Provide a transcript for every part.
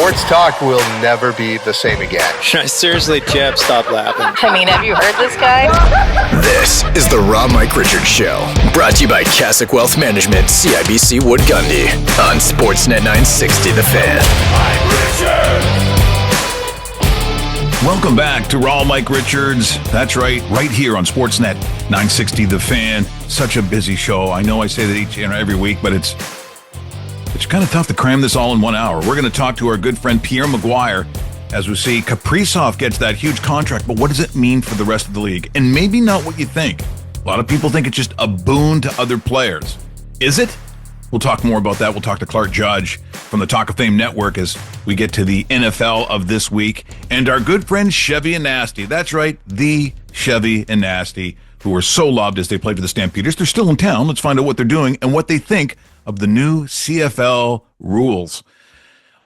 Sports talk will never be the same again. Seriously, Jeb, stop laughing. I mean, have you heard this guy? This is the Raw Mike Richards Show, brought to you by Cassock Wealth Management, CIBC Wood Gundy, on Sportsnet 960 The Fan. Welcome back to Raw Mike Richards. That's right here on Sportsnet 960 The Fan. Such a busy show. I know I say that each and every week, but it's kind of tough to cram this all in 1 hour. We're going to talk to our good friend Pierre McGuire as we see Kaprizov gets that huge contract, but what does it mean for the rest of the league? And maybe not what you think. A lot of people think it's just a boon to other players. Is it? We'll talk more about that. We'll talk to Clark Judge from the Talk of Fame Network as we get to the NFL of this week. And our good friend Chevy and Nasty. That's right, the Chevy and Nasty, who were so loved as they played for the Stampeders. They're still in town. Let's find out what they're doing and what they think of the new CFL rules.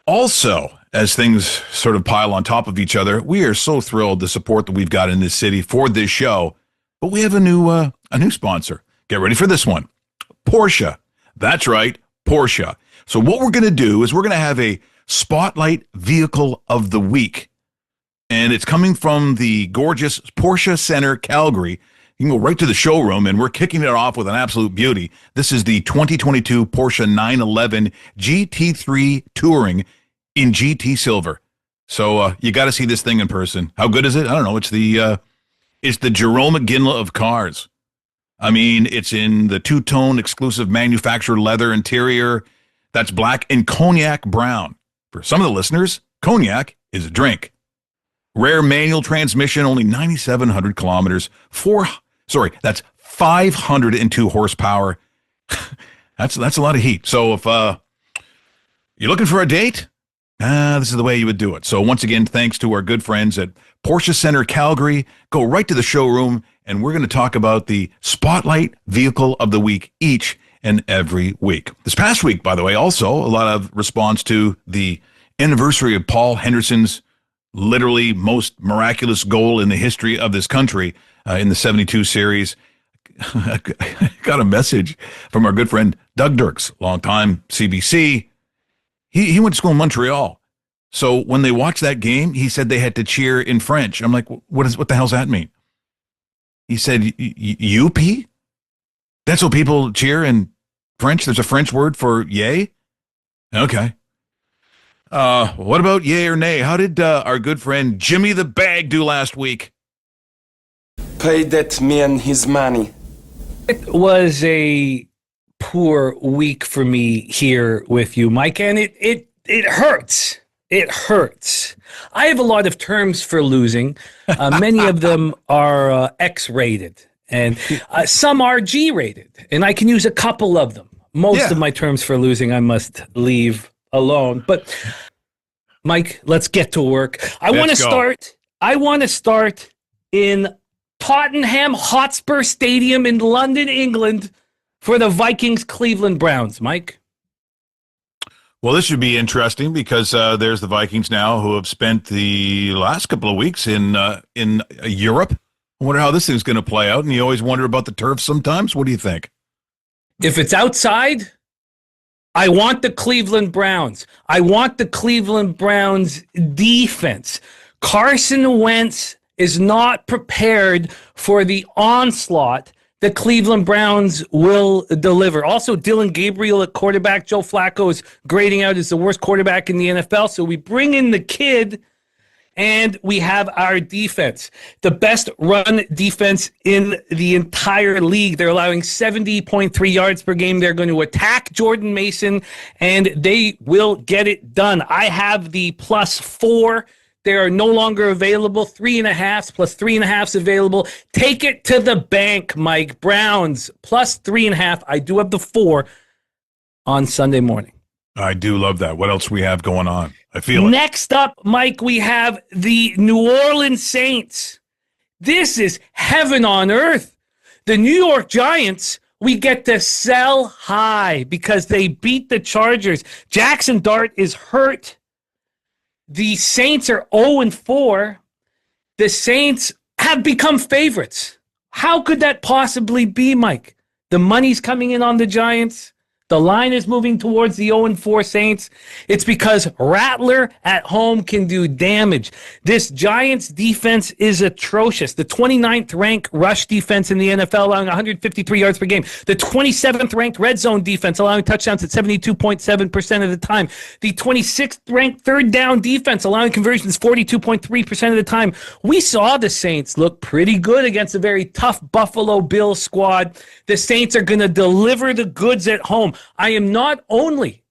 Also, as things sort of pile on top of each other, we are so thrilled the support that we've got in this city for this show. But we have a new sponsor. Get ready for this one. Porsche. That's right, Porsche. So what we're going to do is we're going to have a Spotlight Vehicle of the Week. And it's coming from the gorgeous Porsche Center, Calgary. You can go right to the showroom, and we're kicking it off with an absolute beauty. This is the 2022 Porsche 911 GT3 Touring in GT Silver. So you got to see this thing in person. How good is it? I don't know. It's the Jerome McGinley of cars. I mean, it's in the two-tone exclusive manufacturer leather interior. That's black and cognac brown. For some of the listeners, cognac is a drink. Rare manual transmission, only 9,700 kilometers. That's 502 horsepower. That's a lot of heat. So if you're looking for a date, this is the way you would do it. So once again, thanks to our good friends at Porsche Center Calgary. Go right to the showroom, and we're going to talk about the Spotlight Vehicle of the Week each and every week. This past week, by the way, also a lot of response to the anniversary of Paul Henderson's literally most miraculous goal in the history of this country in the 72 series. I got a message from our good friend Doug Dirks, longtime CBC. He went to school in Montreal. So when they watched that game, he said they had to cheer in French. I'm like, what the hell's that mean? He said, UP? That's what people cheer in French? There's a French word for yay? Okay. What about yay or nay? How did our good friend Jimmy the Bag do last week? Pay that man his money. It was a poor week for me here with you, Mike, and it hurts. It hurts. I have a lot of terms for losing. Many of them are X-rated, and some are G-rated, and I can use a couple of them. Most of my terms for losing I must leave alone. But, Mike, let's get to work. I want to start in Tottenham Hotspur Stadium in London, England, for the Vikings Cleveland Browns, Mike. Well, this should be interesting because there's the Vikings now who have spent the last couple of weeks in Europe. I wonder how this thing's going to play out, and you always wonder about the turf sometimes. What do you think? If it's outside, I want the Cleveland Browns. I want the Cleveland Browns defense. Carson Wentz is not prepared for the onslaught the Cleveland Browns will deliver. Also, Dylan Gabriel at quarterback. Joe Flacco is grading out as the worst quarterback in the NFL. So we bring in the kid, and we have our defense. The best run defense in the entire league. They're allowing 70.3 yards per game. They're going to attack Jordan Mason, and they will get it done. I have the +4. They are no longer available. 3.5s plus 3.5s available. Take it to the bank, Mike. Browns +3.5. I do have the 4 on Sunday morning. I do love that. What else we have going on? I feel it. Next up, Mike, we have the New Orleans Saints. This is heaven on earth. The New York Giants, we get to sell high because they beat the Chargers. Jackson Dart is hurt. The Saints are 0-4. The Saints have become favorites. How could that possibly be, Mike? The money's coming in on the Giants. The line is moving towards the 0-4 Saints. It's because Rattler at home can do damage. This Giants defense is atrocious. The 29th ranked rush defense in the NFL, allowing 153 yards per game. The 27th ranked red zone defense, allowing touchdowns at 72.7% of the time. The 26th ranked third down defense, allowing conversions 42.3% of the time. We saw the Saints look pretty good against a very tough Buffalo Bills squad. The Saints are going to deliver the goods at home. I am not only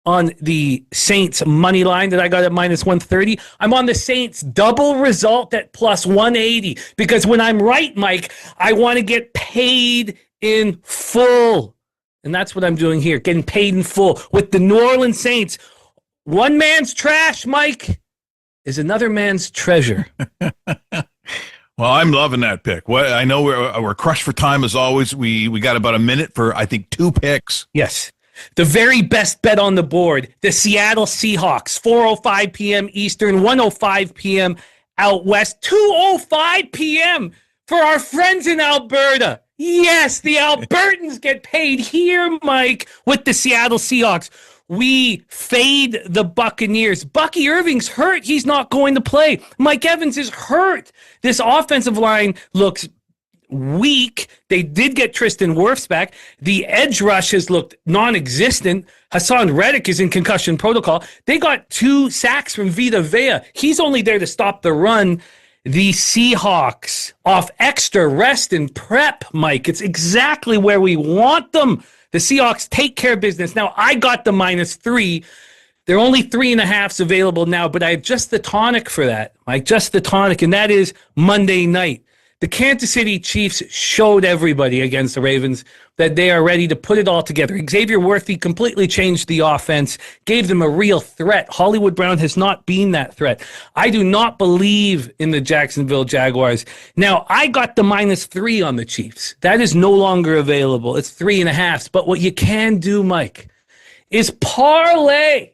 on the Saints money line that I got at minus 130. I'm on the Saints double result at plus 180 because when I'm right, Mike, I want to get paid in full. And that's what I'm doing here, getting paid in full with the New Orleans Saints. One man's trash, Mike, is another man's treasure. Well, I'm loving that pick. Well, I know we're crushed for time as always. We got about a minute for, I think, 2 picks. Yes. The very best bet on the board, the Seattle Seahawks, 4:05 p.m. Eastern, 1:05 p.m. out west, 2:05 p.m. for our friends in Alberta. Yes, the Albertans get paid here, Mike, with the Seattle Seahawks. We fade the Buccaneers. Bucky Irving's hurt. He's not going to play. Mike Evans is hurt. This offensive line looks weak. They did get Tristan Wirfs back. The edge rush has looked non-existent. Hassan Reddick is in concussion protocol. They got 2 sacks from Vita Vea. He's only there to stop the run. The Seahawks off extra rest and prep, Mike. It's exactly where we want them. The Seahawks take care of business. Now, I got the -3. There are only 3.5s available now, but I have just the tonic for that, Mike, just the tonic, and that is Monday night. The Kansas City Chiefs showed everybody against the Ravens that they are ready to put it all together. Xavier Worthy completely changed the offense, gave them a real threat. Hollywood Brown has not been that threat. I do not believe in the Jacksonville Jaguars. Now, I got the -3 on the Chiefs. That is no longer available. It's 3.5s. But what you can do, Mike, is parlay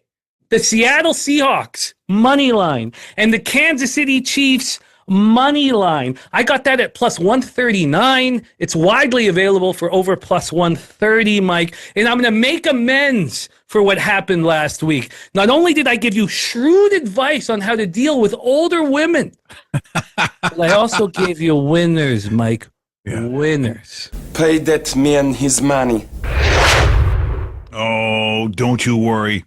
the Seattle Seahawks money line and the Kansas City Chiefs money line. I got that at plus 139. It's widely available for over plus 130, Mike. And I'm going to make amends for what happened last week. Not only did I give you shrewd advice on how to deal with older women, but I also gave you winners, Mike. Yeah. Winners. Pay that man his money. Oh, don't you worry.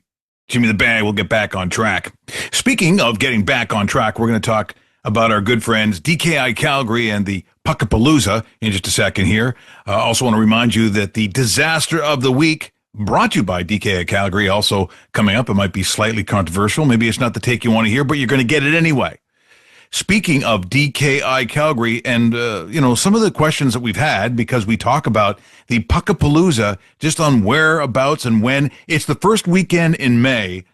Jimmy the Bag will get back on track. Speaking of getting back on track, we're going to talk about our good friends DKI Calgary and the Puckapalooza in just a second here. Also want to remind you that the Disaster of the Week, brought to you by DKI Calgary, also coming up. It might be slightly controversial. Maybe it's not the take you want to hear, but you're going to get it anyway. Speaking of DKI Calgary and, some of the questions that we've had, because we talk about the Puckapalooza just on whereabouts and when. It's the first weekend in May,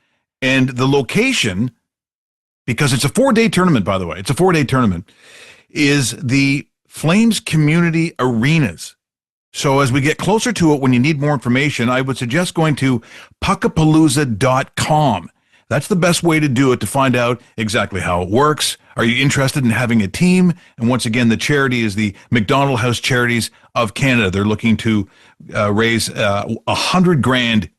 and the location, because it's a 4-day tournament, by the way, it's a 4-day tournament, is the Flames Community Arenas. So as we get closer to it, when you need more information, I would suggest going to puckapalooza.com. That's the best way to do it, to find out exactly how it works. Are you interested in having a team? And once again, the charity is the McDonald House Charities of Canada. They're looking to raise $100,000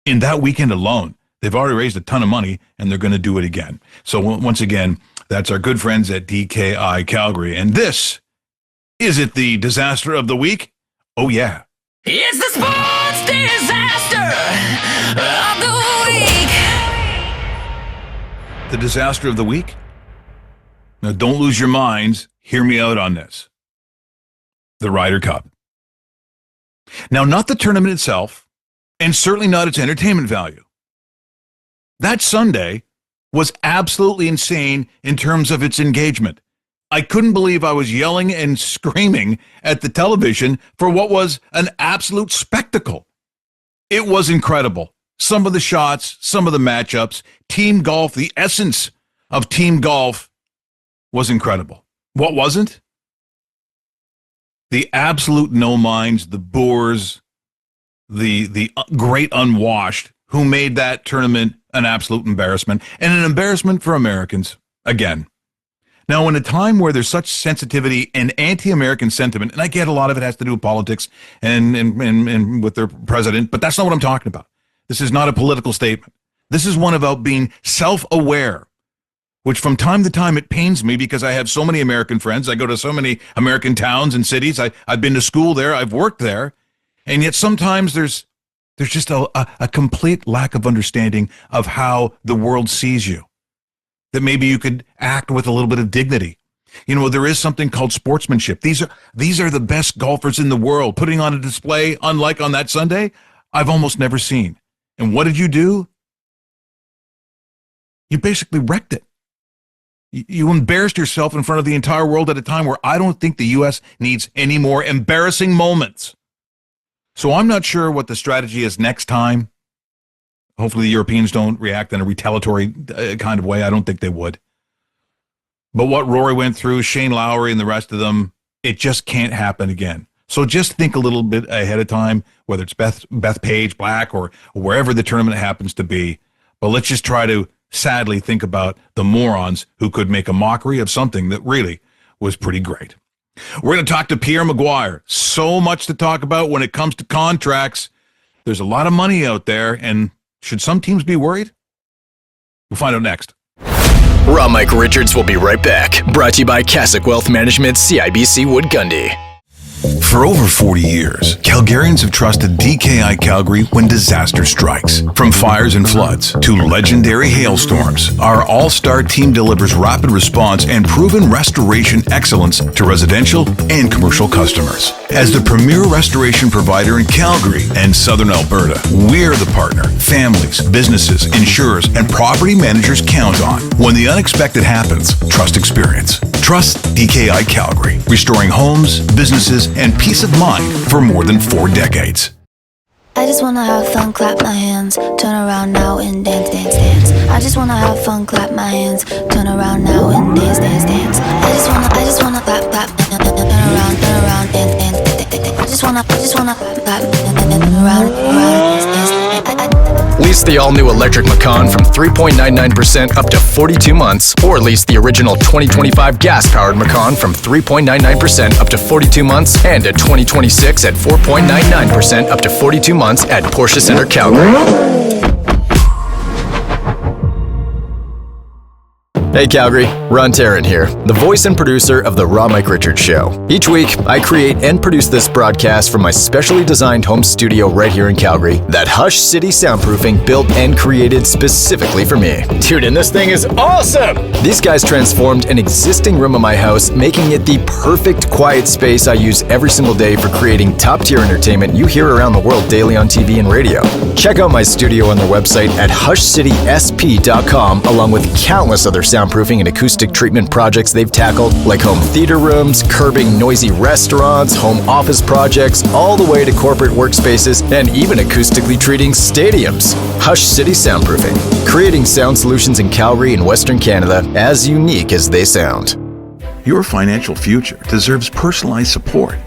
in that weekend alone. They've already raised a ton of money, and they're going to do it again. So once again, that's our good friends at DKI Calgary. And this, is it the Disaster of the Week? Oh, yeah. It's the sports disaster of the week. The Disaster of the Week? Now, don't lose your minds. Hear me out on this. The Ryder Cup. Now, not the tournament itself, and certainly not its entertainment value. That Sunday was absolutely insane in terms of its engagement. I couldn't believe I was yelling and screaming at the television for what was an absolute spectacle. It was incredible. Some of the shots, some of the matchups, team golf, the essence of team golf was incredible. What wasn't? The absolute no-minds, the boors, the great unwashed who made that tournament an absolute embarrassment, and an embarrassment for Americans, again. Now, in a time where there's such sensitivity and anti-American sentiment, and I get a lot of it has to do with politics and with their president, but that's not what I'm talking about. This is not a political statement. This is one about being self-aware, which from time to time it pains me because I have so many American friends. I go to so many American towns and cities. I've been to school there. I've worked there. And yet sometimes there's just a complete lack of understanding of how the world sees you, that maybe you could act with a little bit of dignity. You know, there is something called sportsmanship. These are the best golfers in the world, putting on a display, unlike on that Sunday, I've almost never seen. And what did you do? You basically wrecked it. You embarrassed yourself in front of the entire world at a time where I don't think the U.S. needs any more embarrassing moments. So I'm not sure what the strategy is next time. Hopefully the Europeans don't react in a retaliatory kind of way. I don't think they would. But what Rory went through, Shane Lowry and the rest of them, it just can't happen again. So just think a little bit ahead of time, whether it's Beth Page, Black, or wherever the tournament happens to be. But let's just try to sadly think about the morons who could make a mockery of something that really was pretty great. We're going to talk to Pierre McGuire. So much to talk about when it comes to contracts. There's a lot of money out there, and should some teams be worried? We'll find out next. Raw Mike Richards will be right back. Brought to you by Cassock Wealth Management, CIBC Wood Gundy. For over 40 years, Calgarians have trusted DKI Calgary when disaster strikes. From fires and floods to legendary hailstorms, our all-star team delivers rapid response and proven restoration excellence to residential and commercial customers. As the premier restoration provider in Calgary and Southern Alberta, we're the partner families, businesses, insurers, and property managers count on. When the unexpected happens, trust experience. Trust DKI Calgary, restoring homes, businesses, and peace of mind for more than 4 decades. I just wanna have fun, clap my hands, turn around now and dance, dance, dance. I just wanna have fun, clap my hands, turn around now and dance, dance, dance. I just wanna clap, clap, turn around, dance, dance, dance. I just wanna clap, turn around, dance, dance. Lease the all-new electric Macan from 3.99% up to 42 months, or lease the original 2025 gas-powered Macan from 3.99% up to 42 months, and a 2026 at 4.99% up to 42 months at Porsche Center Calgary. Hey Calgary, Ron Tarrant here, the voice and producer of The Raw Mike Richards Show. Each week, I create and produce this broadcast from my specially designed home studio right here in Calgary that Hush City Soundproofing built and created specifically for me. Dude, and this thing is awesome! These guys transformed an existing room of my house, making it the perfect quiet space I use every single day for creating top-tier entertainment you hear around the world daily on TV and radio. Check out my studio on their website at hushcitysp.com, along with countless other soundproofing and acoustic treatment projects they've tackled, like home theater rooms, curbing noisy restaurants, home office projects, all the way to corporate workspaces, and even acoustically treating stadiums. Hush City Soundproofing, creating sound solutions in Calgary and Western Canada as unique as they sound. Your financial future deserves personalized support.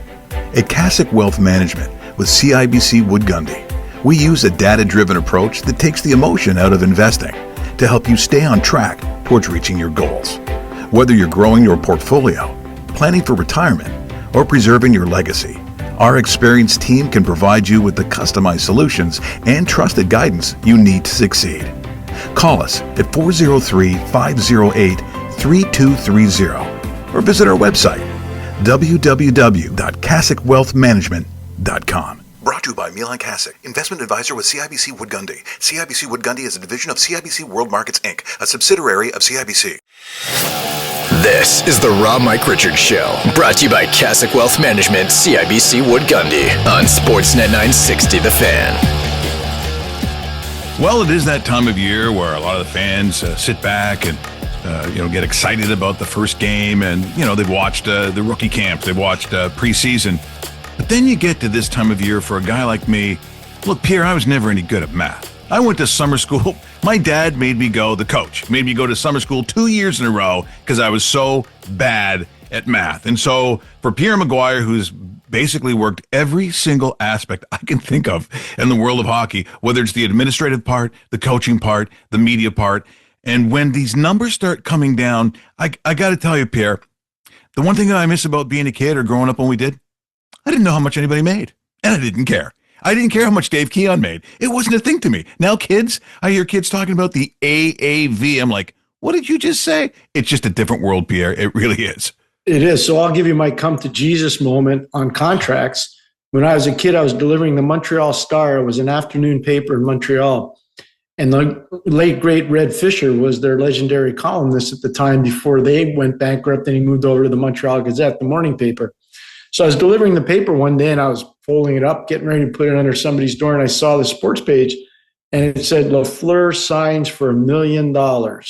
At Cassock Wealth Management with CIBC Wood Gundy, we use a data-driven approach that takes the emotion out of investing to help you stay on track towards reaching your goals. Whether you're growing your portfolio, planning for retirement, or preserving your legacy, our experienced team can provide you with the customized solutions and trusted guidance you need to succeed. Call us at 403-508-3230 or visit our website, www.cassocwealthmanagement.com. Brought to you by Milan Kasich, investment advisor with CIBC Wood Gundy. CIBC Wood Gundy is a division of CIBC World Markets, Inc., a subsidiary of CIBC. This is the Raw Mike Richards Show, brought to you by Cassock Wealth Management, CIBC Wood Gundy, on Sportsnet 960 The Fan. Well, it is that time of year where a lot of the fans sit back and get excited about the first game, and they've watched the rookie camps, they've watched preseason. But then you get to this time of year for a guy like me. Look, Pierre, I was never any good at math. I went to summer school. My dad made me go, the coach made me go to summer school 2 years in a row because I was so bad at math. And so for Pierre McGuire, who's basically worked every single aspect I can think of in the world of hockey, whether it's the administrative part, the coaching part, the media part, And when these numbers start coming down, I got to tell you, Pierre, the one thing that I miss about being a kid or growing up when we did, I didn't know how much anybody made, and I didn't care. I didn't care how much Dave Keon made. It wasn't a thing to me. Now kids, I hear kids talking about the AAV. I'm like, what did you just say? It's just a different world, Pierre. It really is. It is. So I'll give you my come to Jesus moment on contracts. When I was a kid, I was delivering the Montreal Star. It was an afternoon paper in Montreal. And the late, great Red Fisher was their legendary columnist at the time before they went bankrupt and he moved over to the Montreal Gazette, the morning paper. So I was delivering the paper one day and I was folding it up, getting ready to put it under somebody's door. And I saw the sports page and it said, Lafleur signs for $1 million. Guy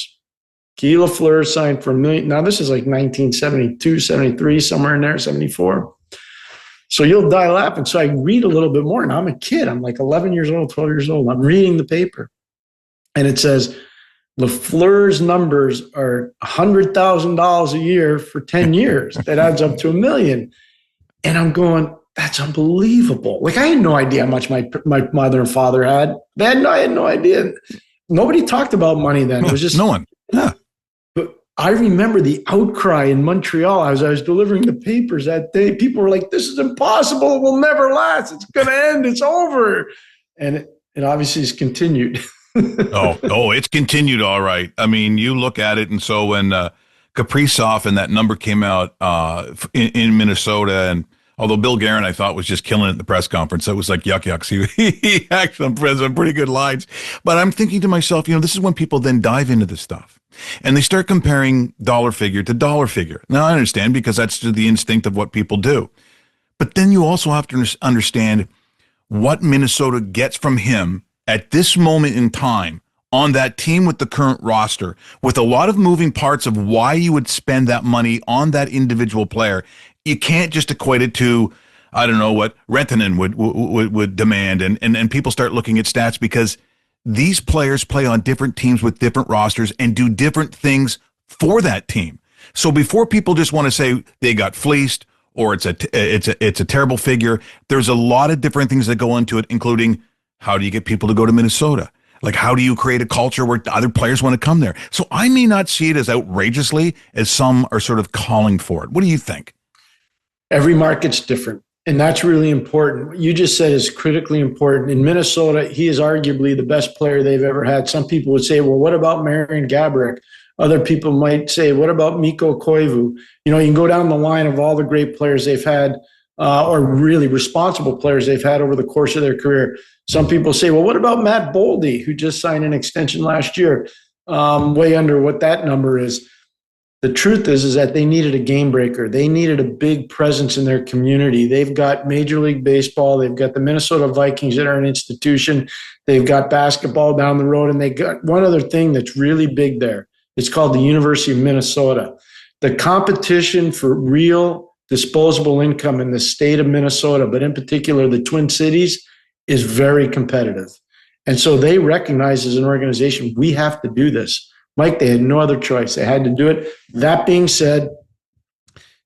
Lafleur signed for $1 million. Now, this is like 1972, 73, somewhere in there, 74. So you'll die laughing. So I read a little bit more and I'm a kid. I'm like 11 years old, 12 years old. I'm reading the paper. And it says, Lafleur's numbers are $100,000 a year for 10 years. That adds up to $1 million. And I'm going, that's unbelievable. Like I had no idea how much my mother and father had. I had no idea. Nobody talked about money then. It was just no one. Yeah. But I remember the outcry in Montreal as I was delivering the papers that day. People were like, this is impossible. It will never last. It's going to end. It's over. And it obviously has continued. It's continued. All right. I mean, you look at it. And so when Kaprizov and that number came out in Minnesota, and although Bill Guerin, I thought, was just killing it at the press conference, it was like yuck. He actually has some pretty good lines. But I'm thinking to myself, this is when people then dive into this stuff and they start comparing dollar figure to dollar figure. Now, I understand because that's the instinct of what people do. But then you also have to understand what Minnesota gets from him at this moment in time on that team with the current roster, with a lot of moving parts of why you would spend that money on that individual player. You can't just equate it to, I don't know, what Rentonen would demand, and people start looking at stats because these players play on different teams with different rosters and do different things for that team. So before people just want to say they got fleeced or it's a terrible figure, there's a lot of different things that go into it, including how do you get people to go to Minnesota? Like, how do you create a culture where other players want to come there? So I may not see it as outrageously as some are sort of calling for it. What do you think? Every market's different, and that's really important. What you just said is critically important. In Minnesota, he is arguably the best player they've ever had. Some people would say, well, what about Marian Gaborik? Other people might say, what about Mikko Koivu? You can go down the line of all the great players they've had, or really responsible players they've had over the course of their career. Some people say, well, what about Matt Boldy, who just signed an extension last year, way under what that number is? The truth is that they needed a game breaker. They needed a big presence in their community. They've got Major League Baseball. They've got the Minnesota Vikings that are an institution. They've got basketball down the road. And they got one other thing that's really big there. It's called the University of Minnesota. The competition for real disposable income in the state of Minnesota, but in particular the Twin Cities, is very competitive. And so they recognize as an organization, we have to do this. Mike, they had no other choice. They had to do it. That being said,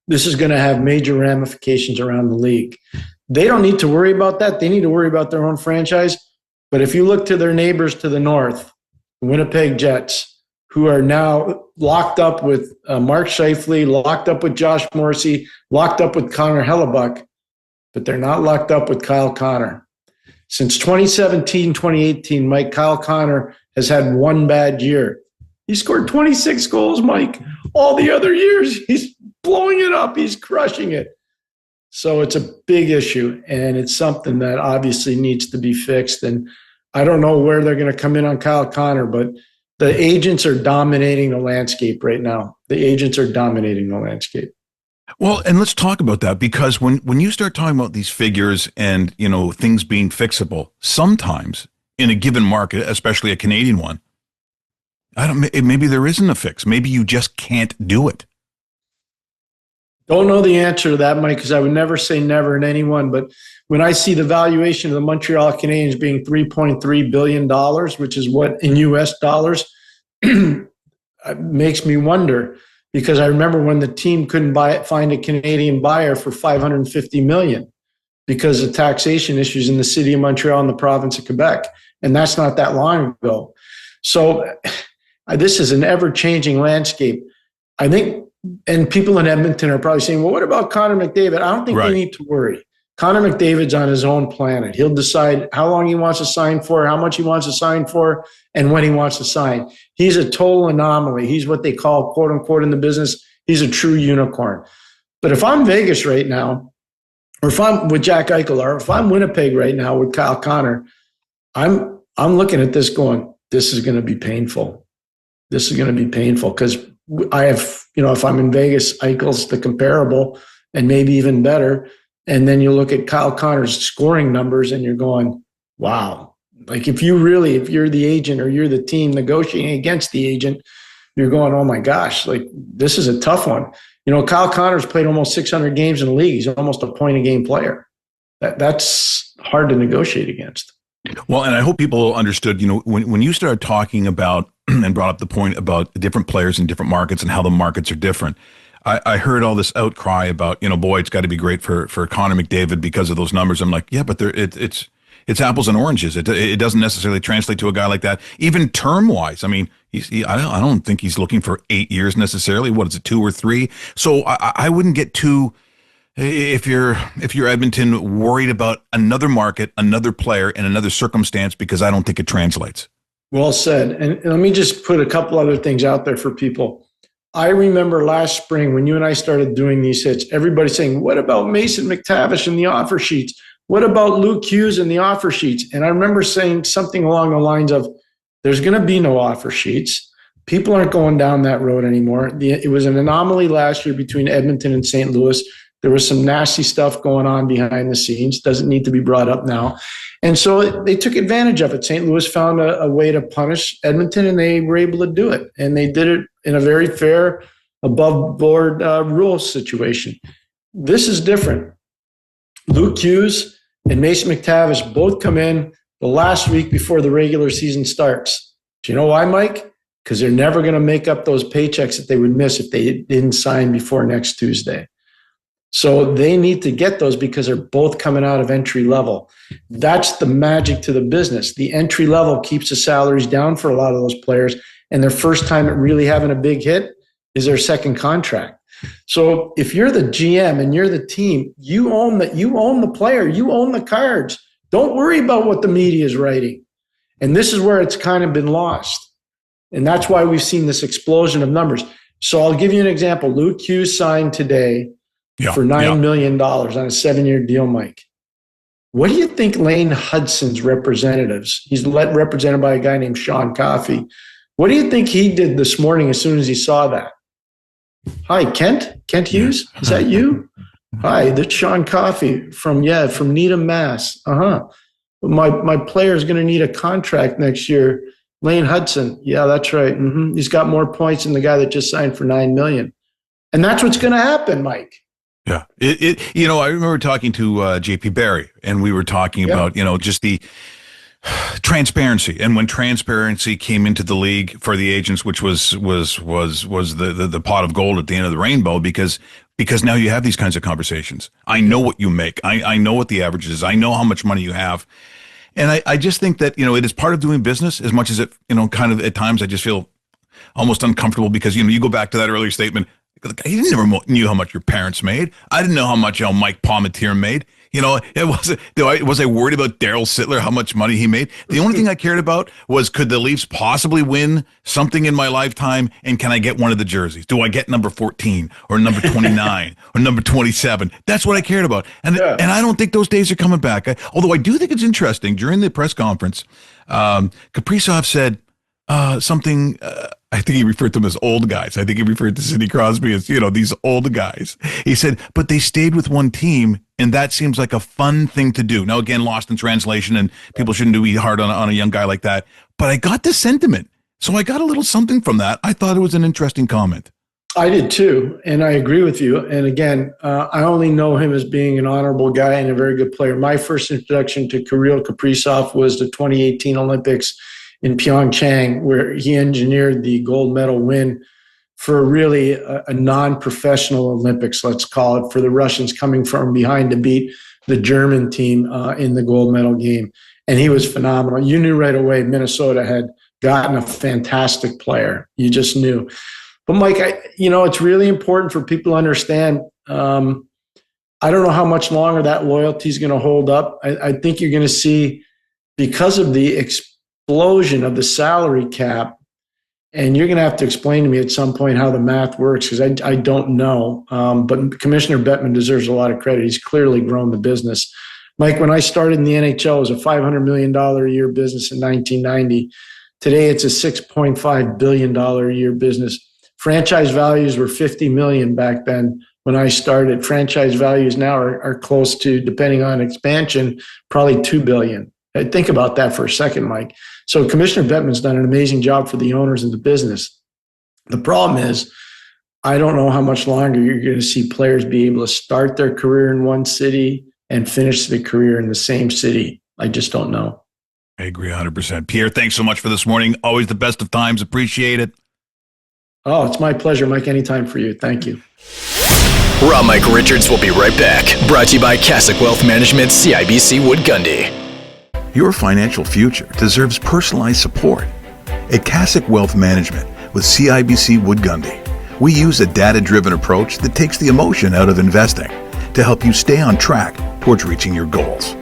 this is going to have major ramifications around the league. They don't need to worry about that. They need to worry about their own franchise. But if you look to their neighbors to the north, the Winnipeg Jets, who are now locked up with Mark Scheifele, locked up with Josh Morrissey, locked up with Connor Hellebuck, but they're not locked up with Kyle Connor. Since 2017, 2018, Mike, Kyle Connor has had one bad year. He scored 26 goals, Mike. All the other years, he's blowing it up. He's crushing it. So it's a big issue, and it's something that obviously needs to be fixed. And I don't know where they're going to come in on Kyle Connor, but the agents are dominating the landscape right now. The agents are dominating the landscape. Well, and let's talk about that, because when you start talking about these figures and, things being fixable, sometimes in a given market, especially a Canadian one, maybe there isn't a fix. Maybe you just can't do it. Don't know the answer to that, Mike, because I would never say never in anyone. But when I see the valuation of the Montreal Canadiens being $3.3 billion, which is what in US dollars, it makes me wonder. Because I remember when the team couldn't find a Canadian buyer for $550 million because of taxation issues in the city of Montreal and the province of Quebec. And that's not that long ago. So This is an ever-changing landscape. I think, and people in Edmonton are probably saying, well, what about Connor McDavid? I don't think they need to worry. Connor McDavid's on his own planet. He'll decide how long he wants to sign for, how much he wants to sign for, and when he wants to sign. He's a total anomaly. He's what they call, quote unquote, in the business, he's a true unicorn. But if I'm Vegas right now, or if I'm with Jack Eichel, or if I'm Winnipeg right now with Kyle Connor, I'm looking at this going, this is going to be painful. This is going to be painful because I have, if I'm in Vegas, Eichel's the comparable and maybe even better. And then you look at Kyle Connor's scoring numbers and you're going, wow. Like if you're the agent or you're the team negotiating against the agent, you're going, oh my gosh, like this is a tough one. Kyle Connor's played almost 600 games in the league. He's almost a point a game player. That's hard to negotiate against. Well, and I hope people understood, when you started talking about and brought up the point about different players in different markets and how the markets are different, I heard all this outcry about, boy, it's got to be great for Connor McDavid because of those numbers. I'm like, yeah, but it's apples and oranges. It doesn't necessarily translate to a guy like that, even term wise. I mean, I don't think he's looking for 8 years necessarily. What is it, 2 or 3? So I wouldn't get too, if you're Edmonton, worried about another market, another player, and another circumstance, because I don't think it translates. Well said. And let me just put a couple other things out there for people. I remember last spring when you and I started doing these hits, everybody saying, what about Mason McTavish in the offer sheets? What about Luke Hughes in the offer sheets? And I remember saying something along the lines of, there's going to be no offer sheets. People aren't going down that road anymore. It was an anomaly last year between Edmonton and St. Louis. There was some nasty stuff going on behind the scenes. Doesn't need to be brought up now. And so they took advantage of it. St. Louis found a way to punish Edmonton, and they were able to do it. And they did it in a very fair, above-board rule situation. This is different. Luke Hughes and Mason McTavish both come in the last week before the regular season starts. Do you know why, Mike? Because they're never going to make up those paychecks that they would miss if they didn't sign before next Tuesday. So they need to get those because they're both coming out of entry level. That's the magic to the business. The entry level keeps the salaries down for a lot of those players, and their first time at really having a big hit is their second contract. So if you're the GM and you're the team, you own the player, you own the cards. Don't worry about what the media is writing. And this is where it's kind of been lost. And that's why we've seen this explosion of numbers. So I'll give you an example. Luke Hughes signed today for $9 million on a 7-year deal, Mike. What do you think Lane Hudson's representatives, he's represented by a guy named Sean Coffey. What do you think he did this morning as soon as he saw that? Hi, Kent Hughes? Is that you? Hi, that's Sean Coffey from Needham, Mass. My player is going to need a contract next year. Lane Hudson. Yeah, that's right. He's got more points than the guy that just signed for $9 million. And that's what's going to happen, Mike. Yeah. I remember talking to JP Barry, and we were talking about, just the transparency. And when transparency came into the league for the agents, which was the pot of gold at the end of the rainbow, because now you have these kinds of conversations. I know what you make. I know what the average is. I know how much money you have. And I just think that, it is part of doing business as much as it, kind of at times I just feel almost uncomfortable because, you go back to that earlier statement. You never knew how much your parents made. I didn't know how much Mike Palmetier made. Was I worried about Darryl Sittler, how much money he made? The only thing I cared about was, could the Leafs possibly win something in my lifetime, and can I get one of the jerseys? Do I get number 14 or number 29 or number 27? That's what I cared about. And I don't think those days are coming back. Although I do think it's interesting, during the press conference, Kaprizov said something, I think he referred to them as old guys. I think he referred to Sidney Crosby as, these old guys. He said, but they stayed with one team, and that seems like a fun thing to do. Now, again, lost in translation, and people shouldn't be hard on a young guy like that. But I got the sentiment. So I got a little something from that. I thought it was an interesting comment. I did too, and I agree with you. And again, I only know him as being an honorable guy and a very good player. My first introduction to Kirill Kaprizov was the 2018 Olympics in Pyeongchang, where he engineered the gold medal win for really a non-professional Olympics, let's call it, for the Russians coming from behind to beat the German team in the gold medal game. And he was phenomenal. You knew right away Minnesota had gotten a fantastic player. You just knew. But Mike, it's really important for people to understand. I don't know how much longer that loyalty is going to hold up. I think you're going to see, because of the explosion of the salary cap, and you're going to have to explain to me at some point how the math works, because I don't know. But Commissioner Bettman deserves a lot of credit. He's clearly grown the business. Mike, when I started in the NHL, it was a $500 million a year business in 1990. Today, it's a $6.5 billion a year business. Franchise values were $50 million back then when I started. Franchise values now are close to, depending on expansion, probably $2 billion. Think about that for a second, Mike. So Commissioner Bettman's done an amazing job for the owners and the business. The problem is, I don't know how much longer you're going to see players be able to start their career in one city and finish the career in the same city. I just don't know. I agree 100%. Pierre, thanks so much for this morning. Always the best of times. Appreciate it. Oh, it's my pleasure, Mike. Anytime for you. Thank you. Raw Mike Richards will be right back. Brought to you by Cassock Wealth Management, CIBC Wood Gundy. Your financial future deserves personalized support. At Cassock Wealth Management with CIBC Wood Gundy, we use a data-driven approach that takes the emotion out of investing to help you stay on track towards reaching your goals.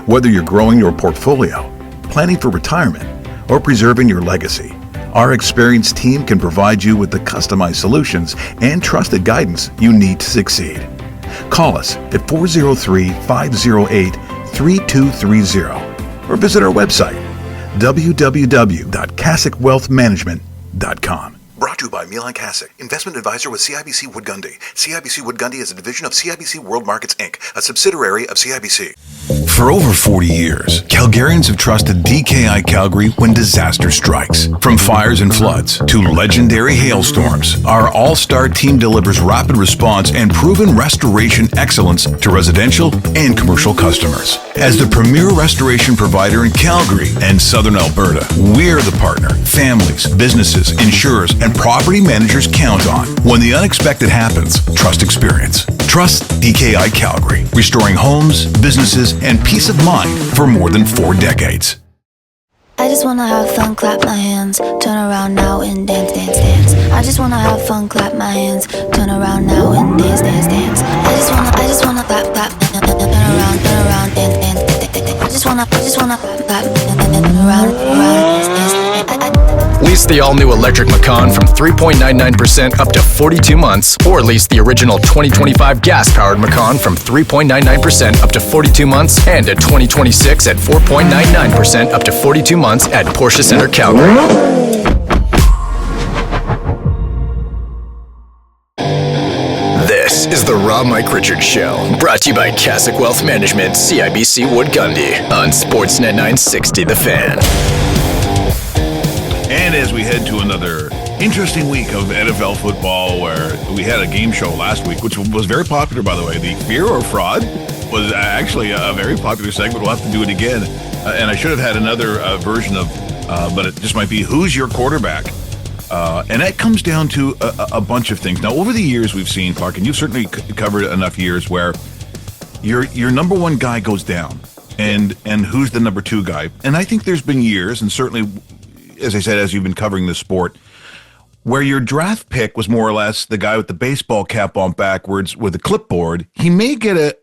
Whether you're growing your portfolio, planning for retirement, or preserving your legacy, our experienced team can provide you with the customized solutions and trusted guidance you need to succeed. Call us at 403-508-3230 or visit our website, www.cassocwealthmanagement.com. Brought to you by Milan Kasich, investment advisor with CIBC Wood Gundy. CIBC Wood Gundy is a division of CIBC World Markets, Inc., a subsidiary of CIBC. For over 40 years, Calgarians have trusted DKI Calgary when disaster strikes. From fires and floods to legendary hailstorms, our all-star team delivers rapid response and proven restoration excellence to residential and commercial customers. As the premier restoration provider in Calgary and Southern Alberta, we're the partner families, businesses, insurers, and property managers count on. When the unexpected happens, trust experience. Trust DKI Calgary, restoring homes, businesses, and peace of mind for more than 4 decades. I just wanna have fun, clap my hands, turn around now and dance, dance, dance. I just wanna have fun, clap my hands, turn around now and dance, dance, dance. I just wanna clap, clap, turn around, dance, dance, dance. I just wanna clap, turn around, dance, dance. Lease the all-new electric Macan from 3.99% up to 42 months, or lease the original 2025 gas-powered Macan from 3.99% up to 42 months, and a 2026 at 4.99% up to 42 months at Porsche Center Calgary. This is the Raw Mike Richards Show, brought to you by Cassock Wealth Management, CIBC Wood Gundy, on Sportsnet 960 The Fan. And as we head to another interesting week of NFL football, where we had a game show last week, which was very popular, by the way. The Fear or Fraud was actually a very popular segment. We'll have to do it again. And I should have had another version of, but it just might be, who's your quarterback? And that comes down to a bunch of things. Now, over the years, we've seen, Clark, and you've certainly covered enough years where your number one guy goes down, and who's the number two guy? And I think there's been years, and certainly, as I said, as you've been covering this sport, where your draft pick was more or less the guy with the baseball cap on backwards with a clipboard. He may get at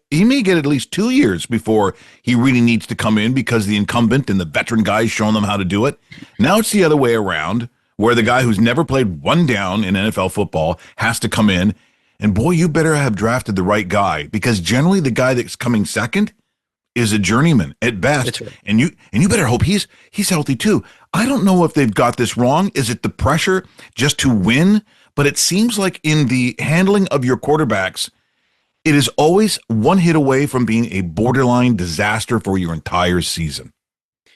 least 2 years before he really needs to come in, because the incumbent and the veteran guy's shown them how to do it. Now it's the other way around, where the guy who's never played one down in NFL football has to come in. And boy, you better have drafted the right guy, because generally the guy that's coming second is a journeyman at best. That's right. And you better hope he's healthy too. I don't know if they've got this wrong. Is it the pressure just to win? But it seems like in the handling of your quarterbacks, it is always one hit away from being a borderline disaster for your entire season.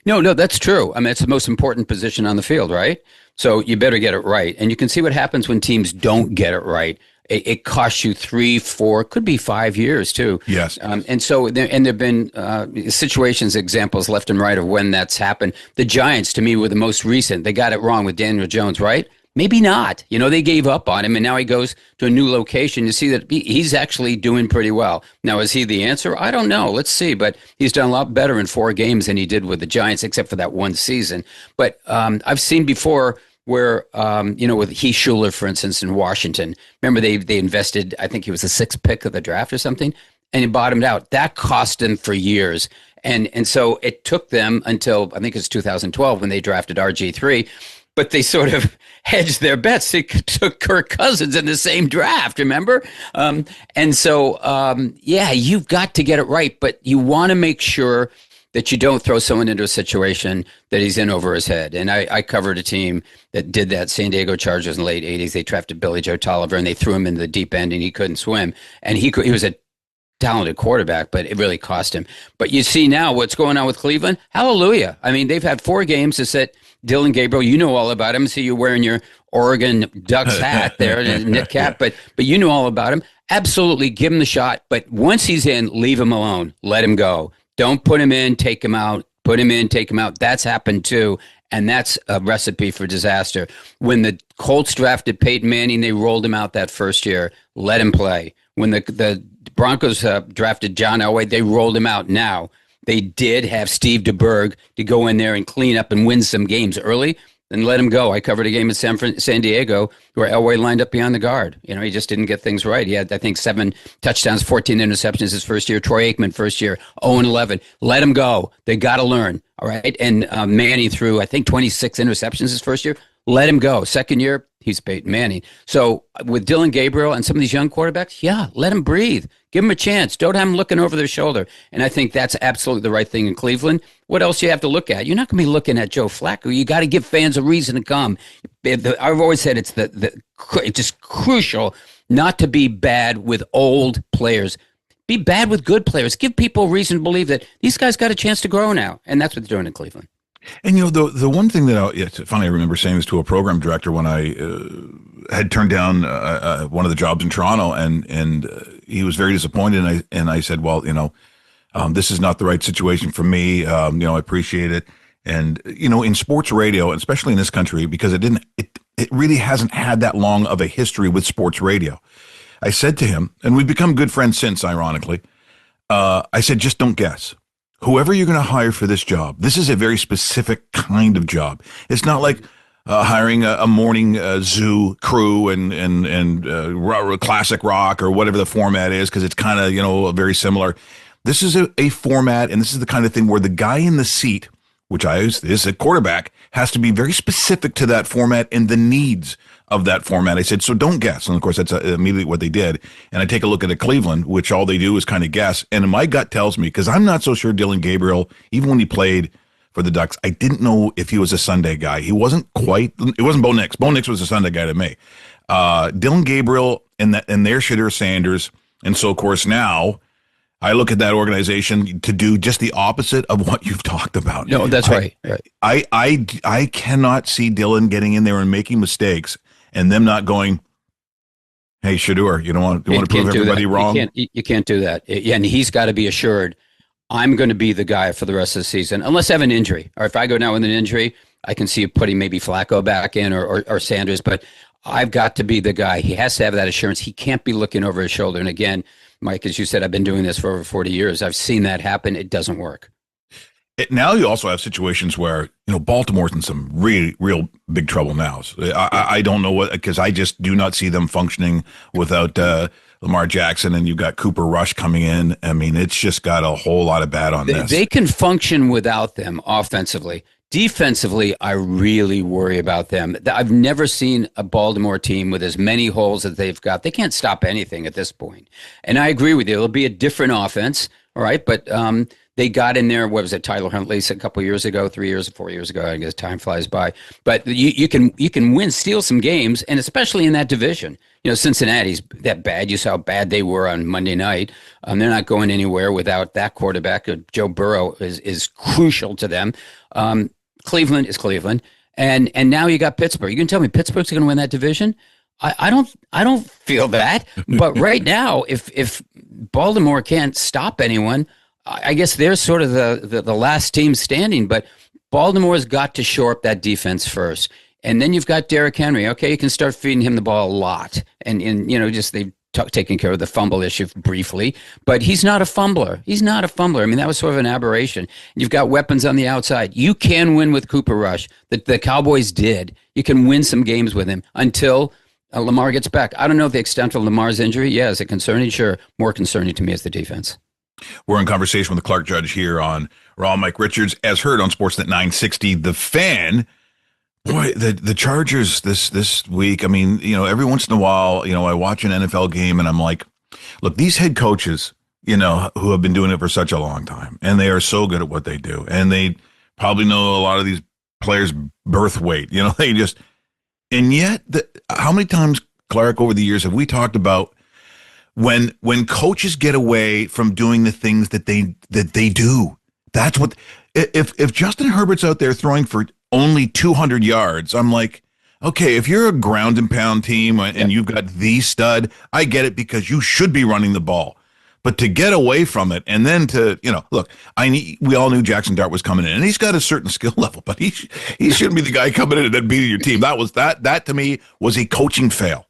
No, that's true. I mean, it's the most important position on the field, right? So you better get it right. And you can see what happens when teams don't get it right. It costs you 3, 4, could be 5 years too. Yes. And so there've been situations, examples left and right of when that's happened. The Giants, to me, were the most recent. They got it wrong with Daniel Jones, right? Maybe not. They gave up on him, and now he goes to a new location. You see that he's actually doing pretty well. Now, is he the answer? I don't know. Let's see. But he's done a lot better in 4 games than he did with the Giants, except for that one season. But I've seen before where, with Heath Schuler, for instance, in Washington. Remember, they invested, I think he was the 6th pick of the draft or something, and he bottomed out. That cost them for years. And so it took them until, I think it's 2012 when they drafted RG3, but they sort of hedged their bets. They took Kirk Cousins in the same draft, remember? And so, you've got to get it right, but you want to make sure that you don't throw someone into a situation that he's in over his head. And I covered a team that did that, San Diego Chargers in the late 80s. They drafted Billy Joe Tolliver, and they threw him into the deep end, and he couldn't swim. And he was a talented quarterback, but it really cost him. But you see now what's going on with Cleveland. Hallelujah. I mean, they've had 4 games to set Dylan Gabriel. You know all about him. See you wearing your Oregon Ducks hat there, knit cap, but you know all about him. Absolutely give him the shot. But once he's in, leave him alone. Let him go. Don't put him in, take him out. Put him in, take him out. That's happened too. And that's a recipe for disaster. When the Colts drafted Peyton Manning, they rolled him out that first year. Let him play. When the Broncos drafted John Elway, they rolled him out. Now, they did have Steve DeBerg to go in there and clean up and win some games early, then let him go. I covered a game in San Diego where Elway lined up behind the guard. He just didn't get things right. He had, I think, 7 touchdowns, 14 interceptions his first year. Troy Aikman, first year, 0-11. Let him go. They got to learn, all right? And Manning threw, I think, 26 interceptions his first year. Let him go. Second year, he's Peyton Manning. So with Dylan Gabriel and some of these young quarterbacks, let him breathe. Give him a chance. Don't have him looking over their shoulder. And I think that's absolutely the right thing in Cleveland. What else you have to look at? You're not going to be looking at Joe Flacco. You got to give fans a reason to come. I've always said it's just crucial not to be bad with old players. Be bad with good players. Give people a reason to believe that these guys got a chance to grow now. And that's what they're doing in Cleveland. And the one thing that funny, I remember saying this to a program director when I had turned down one of the jobs in Toronto, and he was very disappointed. And I said, well, this is not the right situation for me. I appreciate it. And in sports radio, especially in this country, because it really hasn't had that long of a history with sports radio. I said to him, and we've become good friends since, ironically. I said, just don't guess. Whoever you're going to hire for this job, this is a very specific kind of job. It's not like hiring a morning zoo crew and classic rock or whatever the format is, because it's kind of, very similar. This is a format, and this is the kind of thing where the guy in the seat, which is a quarterback, has to be very specific to that format and the needs of that format. I said, so don't guess. And of course, that's immediately what they did. And I take a look at Cleveland, which all they do is kind of guess. And my gut tells me, because I'm not so sure Dylan Gabriel, even when he played for the Ducks, I didn't know if he was a Sunday guy. It wasn't Bo Nix. Bo Nix was a Sunday guy to me. Dylan Gabriel and their Shadur Sanders. And so, of course, now I look at that organization to do just the opposite of what you've talked about. No, that's right. I cannot see Dylan getting in there and making mistakes and them not going, hey, Shadur, you want to prove everybody wrong? You can't do that. And he's got to be assured, I'm going to be the guy for the rest of the season, unless I have an injury. Or if I go down with an injury, I can see putting maybe Flacco back in or Sanders. But I've got to be the guy. He has to have that assurance. He can't be looking over his shoulder. And again, Mike, as you said, I've been doing this for over 40 years. I've seen that happen. It doesn't work. Now you also have situations where, Baltimore's in some real big trouble now. So I don't know what, because I just do not see them functioning without Lamar Jackson, and you've got Cooper Rush coming in. I mean, it's just got a whole lot of bad on this. They can function without them offensively. Defensively, I really worry about them. I've never seen a Baltimore team with as many holes that they've got. They can't stop anything at this point. And I agree with you. It'll be a different offense, all right? But they got in there, what was it, Tyler Huntley a couple years ago, 4 years ago, I guess time flies by. But you can steal some games, and especially in that division. Cincinnati's that bad. You saw how bad they were on Monday night. They're not going anywhere without that quarterback. Joe Burrow is crucial to them. Cleveland is Cleveland, and now you got Pittsburgh. You can tell me Pittsburgh's going to win that division? I don't feel that. But right now, if Baltimore can't stop anyone, I guess they're sort of the last team standing. But Baltimore's got to shore up that defense first. And then you've got Derrick Henry. Okay, you can start feeding him the ball a lot. And just they've taken care of the fumble issue briefly. But he's not a fumbler. I mean, that was sort of an aberration. You've got weapons on the outside. You can win with Cooper Rush. The Cowboys did. You can win some games with him until Lamar gets back. I don't know the extent of Lamar's injury. Yeah, is it concerning? Sure. More concerning to me is the defense. We're in conversation with Clark Judge here on Raw Mike Richards, as heard on Sportsnet 960. The Fan. Boy, the Chargers this week, I mean, every once in a while, I watch an NFL game and I'm like, look, these head coaches, who have been doing it for such a long time, and they are so good at what they do, and they probably know a lot of these players' birth weight, and yet, how many times, Clark, over the years have we talked about when coaches get away from doing the things that they do? That's what, if Justin Herbert's out there throwing for only 200 yards, I'm like, okay, if you're a ground and pound team and you've got the stud, I get it because you should be running the ball. But to get away from it and then to, look, we all knew Jackson Dart was coming in, and he's got a certain skill level, but he shouldn't be the guy coming in and then beating your team. That to me was a coaching fail.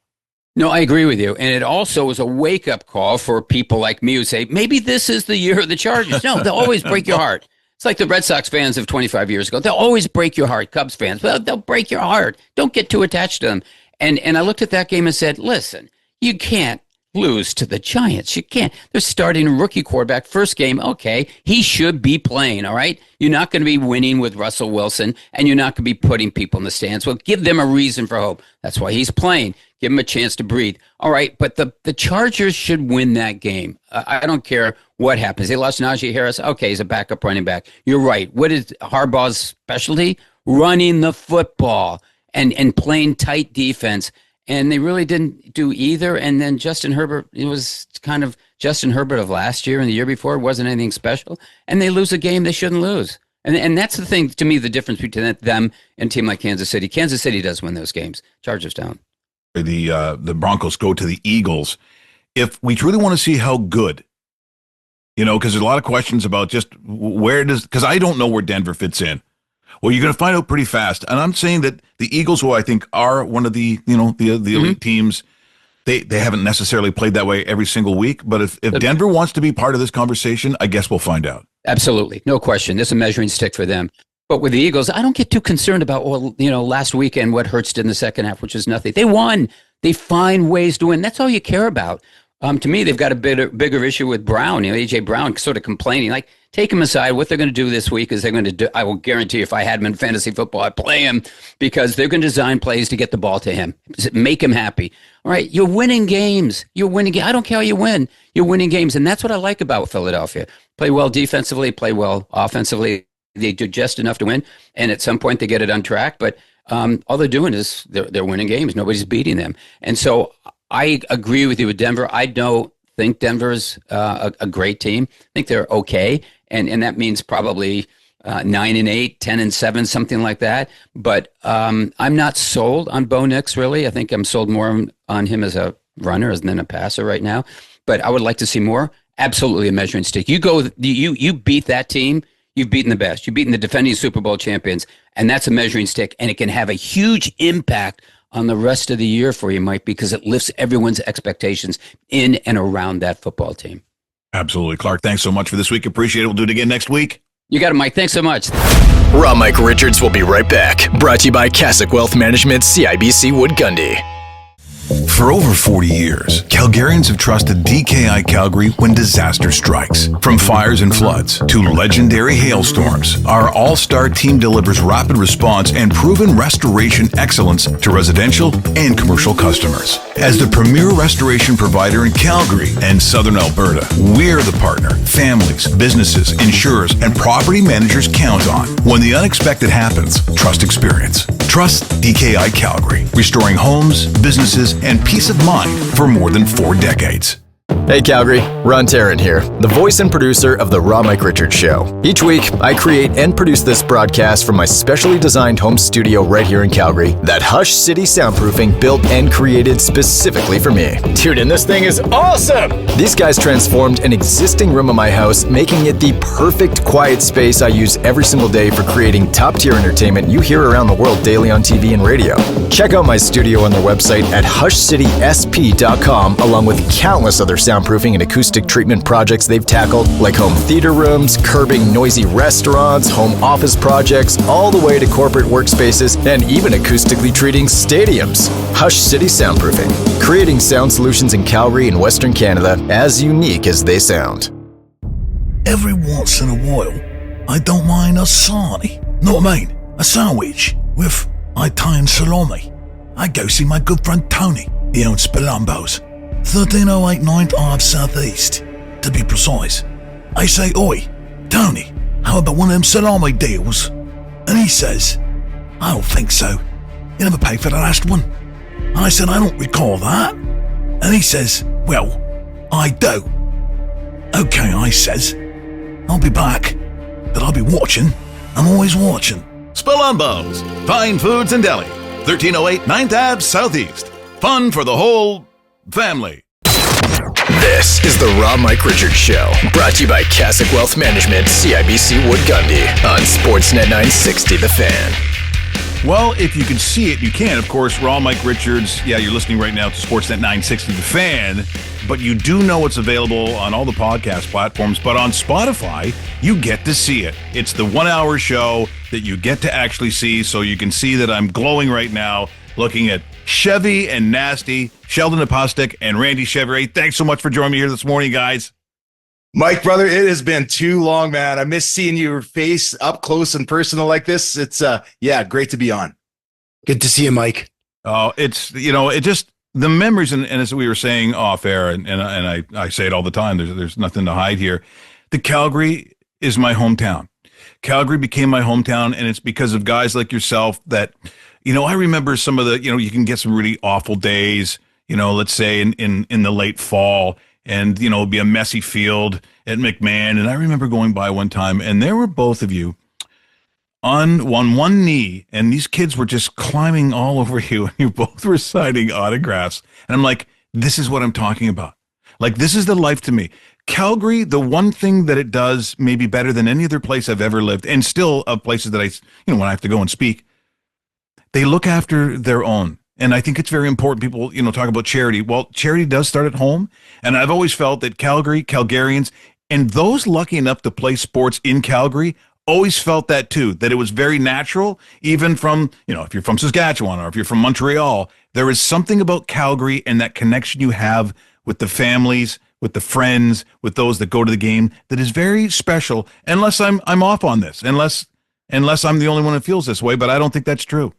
No, I agree with you. And it also was a wake-up call for people like me who say, maybe this is the year of the Chargers. No, they'll always break your heart. It's like the Red Sox fans of 25 years ago. They'll always break your heart. Cubs fans, well, they'll break your heart. Don't get too attached to them. And I looked at that game and said, listen, you can't lose to the Giants. You can't. They're starting a rookie quarterback. First game, okay, he should be playing, all right? You're not going to be winning with Russell Wilson, and you're not going to be putting people in the stands. Well, give them a reason for hope. That's why he's playing. Give him a chance to breathe. All right, but the Chargers should win that game. I don't care what happens. They lost Najee Harris. Okay, he's a backup running back. You're right. What is Harbaugh's specialty? Running the football and playing tight defense. And they really didn't do either. And then Justin Herbert, it was kind of Justin Herbert of last year and the year before. It wasn't anything special. And they lose a game they shouldn't lose. And that's the thing, to me, the difference between them and a team like Kansas City. Kansas City does win those games. Chargers don't. The Broncos go to the Eagles. If we truly want to see how good, because there's a lot of questions about just because I don't know where Denver fits in. Well, you're going to find out pretty fast. And I'm saying that the Eagles, who I think are one of the elite teams, they haven't necessarily played that way every single week. But if Denver wants to be part of this conversation, I guess we'll find out. Absolutely. No question. This is a measuring stick for them. But with the Eagles, I don't get too concerned about, last weekend, what Hurts did in the second half, which is nothing. They won. They find ways to win. That's all you care about. To me, they've got a bigger issue with Brown. A.J. Brown sort of complaining. Like, take him aside. What they're going to do this week is they're going to do, I will guarantee you, if I had him in fantasy football, I'd play him because they're going to design plays to get the ball to him. Make him happy. All right, you're winning games. I don't care how you win. You're winning games, and that's what I like about Philadelphia. Play well defensively, play well offensively. They do just enough to win, and at some point they get it on track. But all they're doing is they're winning games. Nobody's beating them. And so I agree with you with Denver. I don't think Denver's a great team. I think they're okay, and that means probably 9-8, 10-7, something like that. But I'm not sold on Bo Nix, really. I think I'm sold more on him as a runner than a passer right now. But I would like to see more. Absolutely a measuring stick. You beat that team. You've beaten the best. You've beaten the defending Super Bowl champions, and that's a measuring stick, and it can have a huge impact on the rest of the year for you, Mike, because it lifts everyone's expectations in and around that football team. Absolutely. Clark, thanks so much for this week. Appreciate it. We'll do it again next week. You got it, Mike. Thanks so much. Raw Mike Richards will be right back. Brought to you by Cassock Wealth Management, CIBC Wood Gundy. For over 40 years, Calgarians have trusted DKI Calgary when disaster strikes. From fires and floods to legendary hailstorms, our all-star team delivers rapid response and proven restoration excellence to residential and commercial customers. As the premier restoration provider in Calgary and Southern Alberta, we're the partner families, businesses, insurers, and property managers count on. When the unexpected happens, trust experience. Trust DKI Calgary, restoring homes, businesses, and peace of mind for more than 4 decades. Hey Calgary, Ron Tarrant here, the voice and producer of The Raw Mike Richards Show. Each week, I create and produce this broadcast from my specially designed home studio right here in Calgary that Hush City Soundproofing built and created specifically for me. Dude, and this thing is awesome! These guys transformed an existing room of my house, making it the perfect quiet space I use every single day for creating top-tier entertainment you hear around the world daily on TV and radio. Check out my studio on their website at hushcitysp.com, along with countless other soundproofing and acoustic treatment projects they've tackled, like home theater rooms, curbing noisy restaurants, home office projects, all the way to corporate workspaces, and even acoustically treating stadiums. Hush City Soundproofing, creating sound solutions in Calgary and Western Canada as unique as they sound. Every once in a while, I don't mind a sarnie. Know what I mean? A sandwich with Italian salami. I go see my good friend Tony. He owns Spilumbo's. 13089 Ave Southeast, to be precise. I say, oi, Tony, how about one of them salami deals? And he says, I don't think so. You never paid for the last one. And I said, I don't recall that. And he says, well, I do. Okay, I says, I'll be back, but I'll be watching. I'm always watching. Spilumbo's, fine foods and deli, 1308 9th Ave Southeast. Fun for the whole family. This is the Raw Mike Richards Show, brought to you by Cassock Wealth Management, CIBC Wood Gundy, on Sportsnet 960 The Fan. Well, if you can see it, you can. Of course, Raw Mike Richards. Yeah, you're listening right now to Sportsnet 960 The Fan, but you do know it's available on all the podcast platforms. But on Spotify, you get to see it. It's the 1 hour show that you get to actually see, so you can see that I'm glowing right now looking at Chevy and Nasty, Sheldon Apostek, and Randy Chevrier. Thanks so much for joining me here this morning, guys. Mike, brother, it has been too long, man. I miss seeing your face up close and personal like this. It's, great to be on. Good to see you, Mike. Oh, it's, it just, the memories, and as we were saying off air, and I say it all the time, there's nothing to hide here. The Calgary is my hometown. Calgary became my hometown, and it's because of guys like yourself that, I remember some of the, you can get some really awful days, let's say in the late fall, and, it'd be a messy field at McMahon. And I remember going by one time, and there were both of you on one knee, and these kids were just climbing all over you, and you both were signing autographs. And I'm like, this is what I'm talking about. Like, this is the life to me. Calgary, the one thing that it does maybe better than any other place I've ever lived, and still of places that when I have to go and speak, they look after their own. And I think it's very important. People, talk about charity. Well, charity does start at home. And I've always felt that Calgary, Calgarians, and those lucky enough to play sports in Calgary always felt that too, that it was very natural, even from, if you're from Saskatchewan or if you're from Montreal, there is something about Calgary and that connection you have with the families, with the friends, with those that go to the game that is very special, unless I'm off on this, unless I'm the only one that feels this way, but I don't think that's true.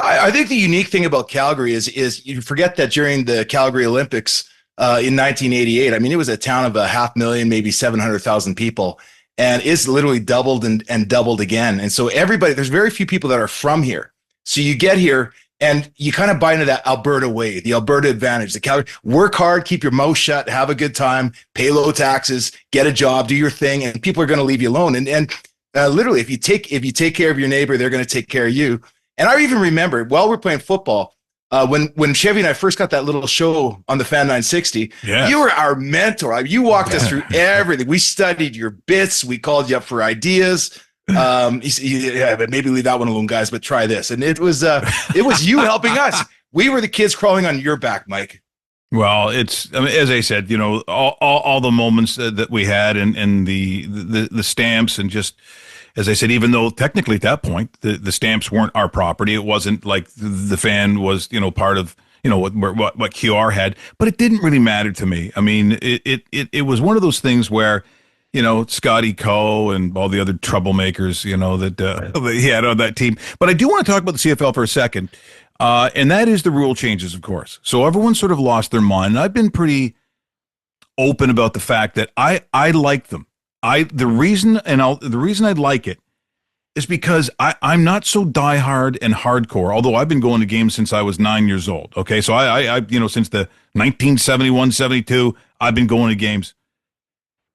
I think the unique thing about Calgary is you forget that during the Calgary Olympics in 1988, it was a town of 500,000, maybe 700,000 people, and it's literally doubled and doubled again. And so there's very few people that are from here. So you get here and you kind of buy into that Alberta way, the Alberta advantage, the Calgary, work hard, keep your mouth shut, have a good time, pay low taxes, get a job, do your thing, and people are going to leave you alone. And literally, if you take care of your neighbor, they're going to take care of you. And I even remember while we're playing football, when Chevy and I first got that little show on the Fan 960, you were our mentor. You walked us through everything. We studied your bits. We called you up for ideas. Maybe leave that one alone, guys, but try this. And it was you helping us. We were the kids crawling on your back, Mike. Well, it's, as I said, all the moments that we had and the stamps and just, as I said, even though technically at that point the stamps weren't our property, it wasn't like the Fan was part of what QR had, but it didn't really matter to me. It was one of those things where Scotty Coe and all the other troublemakers that he had on that team. But I do want to talk about the CFL for a second, and that is the rule changes, of course. So everyone sort of lost their mind. I've been pretty open about the fact that I like them. The reason I like it is because I'm not so diehard and hardcore, although I've been going to games since I was 9 years old. Okay, so I since the 1971, 72, I've been going to games.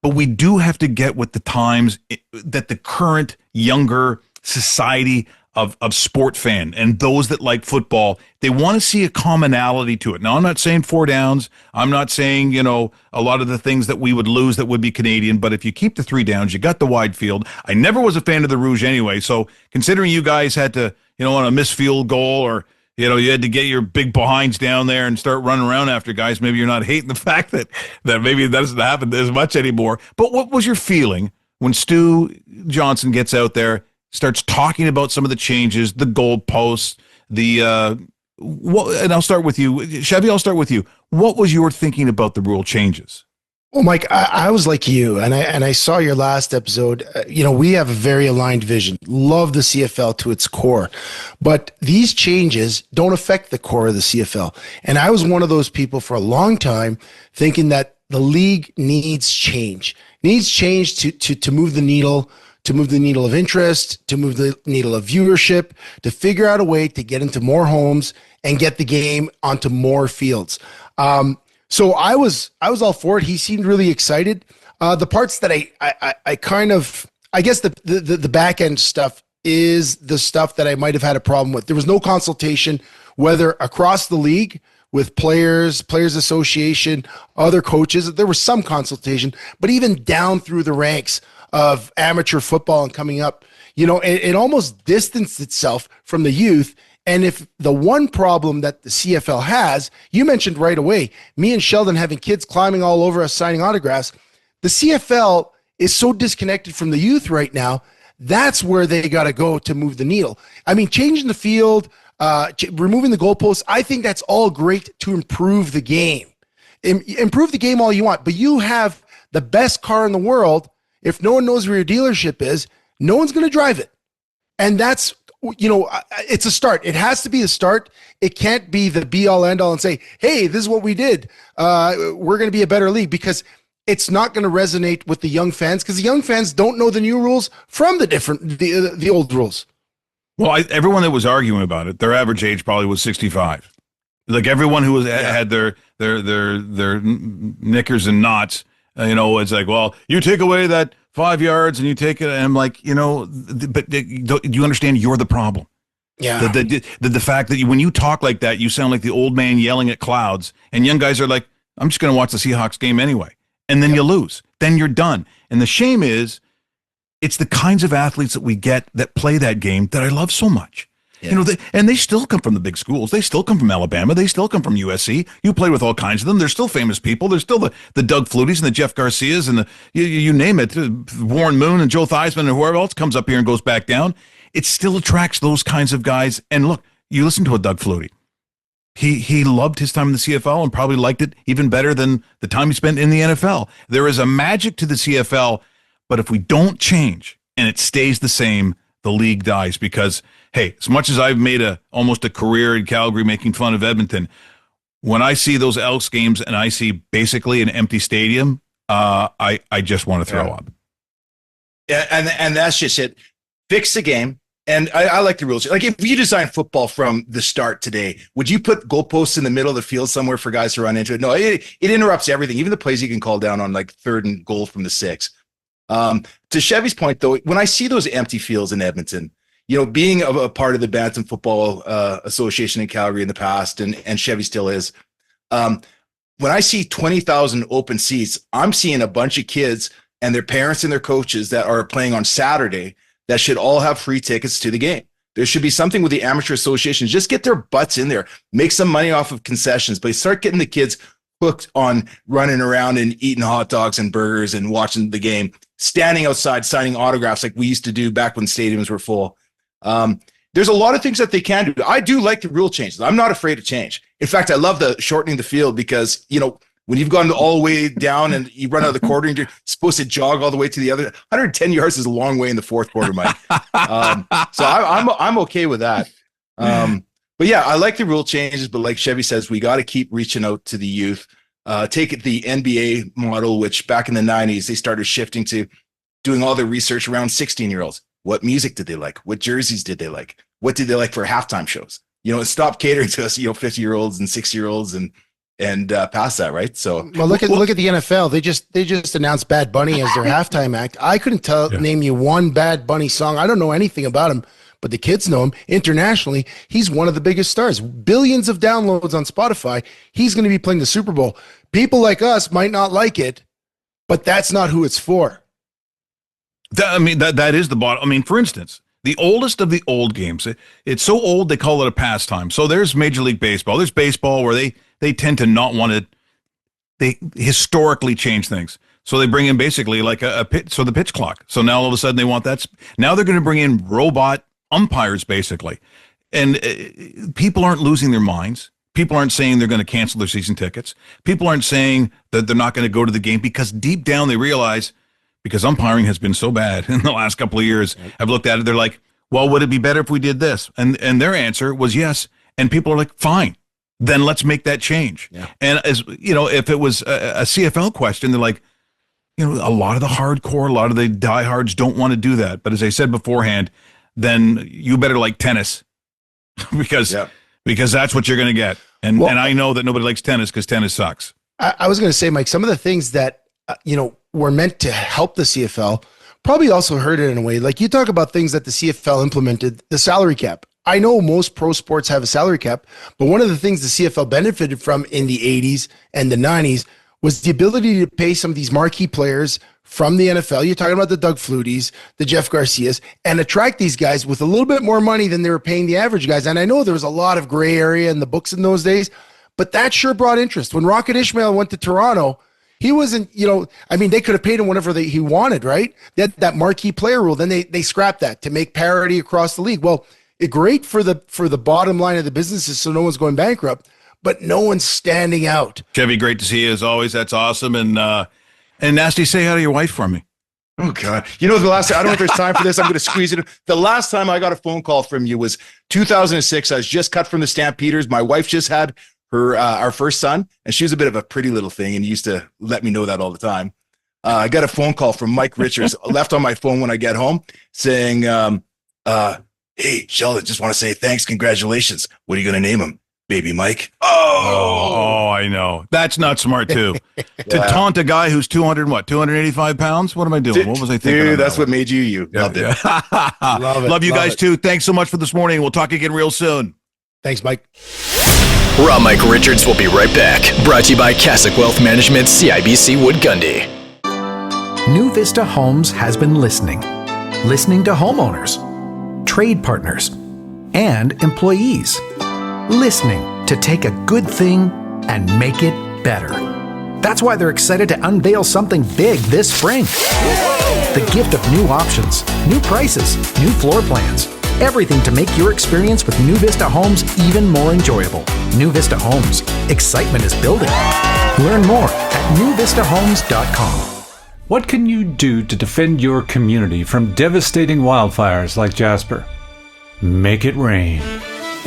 But we do have to get with the times that the current younger society of sport fan and those that like football, they want to see a commonality to it. Now, I'm not saying 4 downs. I'm not saying, a lot of the things that we would lose that would be Canadian. But if you keep the 3 downs, you got the wide field. I never was a fan of the Rouge anyway. So considering you guys had to, on a missed field goal or, you had to get your big behinds down there and start running around after guys, maybe you're not hating the fact that maybe that doesn't happen as much anymore. But what was your feeling when Stu Johnson gets out there, starts talking about some of the changes, the goalposts, and I'll start with you. Chevy, I'll start with you. What was your thinking about the rule changes? Well, Mike, I was like you, and I saw your last episode. We have a very aligned vision. Love the CFL to its core, but these changes don't affect the core of the CFL. And I was one of those people for a long time thinking that the league needs change to move the needle. To move the needle of interest, to move the needle of viewership, to figure out a way to get into more homes and get the game onto more fields. So I was all for it. He seemed really excited. The parts that I guess the back end stuff is the stuff that I might have had a problem with. There was no consultation, whether across the league with players association, other coaches. There was some consultation, but even down through the ranks of amateur football and coming up, it almost distanced itself from the youth. And if the one problem that the CFL has, you mentioned right away, me and Sheldon having kids climbing all over us, signing autographs, the CFL is so disconnected from the youth right now. That's where they got to go to move the needle. I mean, changing the field, removing the goalposts, I think that's all great to improve the game. Improve the game all you want, but you have the best car in the world. If no one knows where your dealership is, no one's going to drive it. And that's, it's a start. It has to be a start. It can't be the be all end all and say, hey, this is what we did. We're going to be a better league, because it's not going to resonate with the young fans, because the young fans don't know the new rules from the old rules. Well, everyone that was arguing about it, their average age probably was 65. Like everyone who had their knickers and knots. It's like, well, you take away that 5 yards and you take it. And I'm like, but do you understand you're the problem? Yeah. The fact that when you talk like that, you sound like the old man yelling at clouds, and young guys are like, I'm just going to watch the Seahawks game anyway. And then you lose. Then you're done. And the shame is, it's the kinds of athletes that we get that play that game that I love so much. Yeah. And they still come from the big schools. They still come from Alabama. They still come from USC. You play with all kinds of them. They're still famous people. There's still the Doug Flutys and the Jeff Garcias and you name it, Warren Moon and Joe Theismann and whoever else comes up here and goes back down. It still attracts those kinds of guys. And look, you listen to a Doug Flutie. He loved his time in the CFL and probably liked it even better than the time he spent in the NFL. There is a magic to the CFL, but if we don't change and it stays the same, the league dies. Because, hey, as much as I've made almost a career in Calgary making fun of Edmonton, when I see those Elks games and I see basically an empty stadium, I just want to throw up. Yeah, and that's just it. Fix the game. And I like the rules. Like, if you design football from the start today, would you put goalposts in the middle of the field somewhere for guys to run into it? No, it interrupts everything, even the plays you can call down on like 3rd and goal from the 6. To Chevy's point, though, when I see those empty fields in Edmonton, being a part of the Bantam Football Association in Calgary in the past, and Chevy still is, when I see 20,000 open seats, I'm seeing a bunch of kids and their parents and their coaches that are playing on Saturday that should all have free tickets to the game. There should be something with the amateur associations. Just get their butts in there, make some money off of concessions, but start getting the kids hooked on running around and eating hot dogs and burgers and watching the game, standing outside, signing autographs like we used to do back when stadiums were full. There's a lot of things that they can do. I do like the rule changes. I'm not afraid of change. In fact, I love the shortening the field because, when you've gone all the way down and you run out of the quarter and you're supposed to jog all the way to the other, 110 yards is a long way in the fourth quarter, Mike. So I'm okay with that. But yeah, I like the rule changes, but like Chevy says, we got to keep reaching out to the youth. Take the NBA model, which back in the 90s, they started shifting to doing all their research around 16-year-olds. What music did they like? What jerseys did they like? What did they like for halftime shows? It stopped catering to us, 50-year-olds and 6-year-olds and past that, right? So well, look at the NFL. They just announced Bad Bunny as their halftime act. I couldn't name you one Bad Bunny song. I don't know anything about him, but the kids know him internationally. He's one of the biggest stars. Billions of downloads on Spotify. He's going to be playing the Super Bowl. People like us might not like it, but that's not who it's for. That is the bottom. For instance, the oldest of the old games. It's so old they call it a pastime. So there's Major League Baseball. There's baseball where they tend to not want to. They historically change things. So they bring in basically like a pitch. So the pitch clock. So now all of a sudden they want that. Now they're going to bring in robot umpires basically, and people aren't losing their minds. People aren't saying they're going to cancel their season tickets. People aren't saying that they're not going to go to the game because deep down they realize. Because umpiring has been so bad in the last couple of years. I've looked at it. They're like, well, would it be better if we did this? And their answer was yes. And people are like, fine, then let's make that change. Yeah. And as if it was a CFL question, they're like, a lot of the hardcore, a lot of the diehards don't want to do that. But as I said beforehand, then you better like tennis because that's what you're going to get. And I know that nobody likes tennis because tennis sucks. I was going to say, Mike, some of the things that, were meant to help the CFL probably also hurt it in a way. Like you talk about things that the CFL implemented, the salary cap. I know most pro sports have a salary cap, but one of the things the CFL benefited from in the 80s and the 90s was the ability to pay some of these marquee players from the NFL. You're talking about the Doug Flutys, the Jeff Garcias, and attract these guys with a little bit more money than they were paying the average guys. And I know there was a lot of gray area in the books in those days, but that sure brought interest. When Rocket Ismail went to Toronto, he wasn't, they could have paid him whatever he wanted, right? That marquee player rule. Then they scrapped that to make parity across the league. Well, great for the bottom line of the businesses, so no one's going bankrupt, but no one's standing out. Chevy, great to see you as always. That's awesome. And Nasty, say hi to your wife for me. Oh God! The last time, I don't know if there's time for this. I'm going to squeeze it in. The last time I got a phone call from you was 2006. I was just cut from the Stampeders. My wife just had our first son, and she was a bit of a pretty little thing and used to let me know that all the time. I got a phone call from Mike Richards, left on my phone when I get home, saying, hey, Sheldon, just want to say thanks, congratulations. What are you going to name him? Baby Mike? Oh, I know. That's not smart, too. To taunt a guy who's 285 pounds? What am I doing? What was I thinking? Dude, that's what made you. Loved it. Love you guys, too. Thanks so much for this morning. We'll talk again real soon. Thanks, Mike. Raw Mike Richards will be right back. Brought to you by Cassock Wealth Management, CIBC Wood Gundy. New Vista Homes has been listening to homeowners, trade partners, and employees. Listening to take a good thing and make it better. That's why they're excited to unveil something big this spring. The gift of new options, new prices, new floor plans. Everything to make your experience with New Vista Homes even more enjoyable. New Vista Homes. Excitement is building. Learn more at newvistahomes.com. What can you do to defend your community from devastating wildfires like Jasper? Make it rain.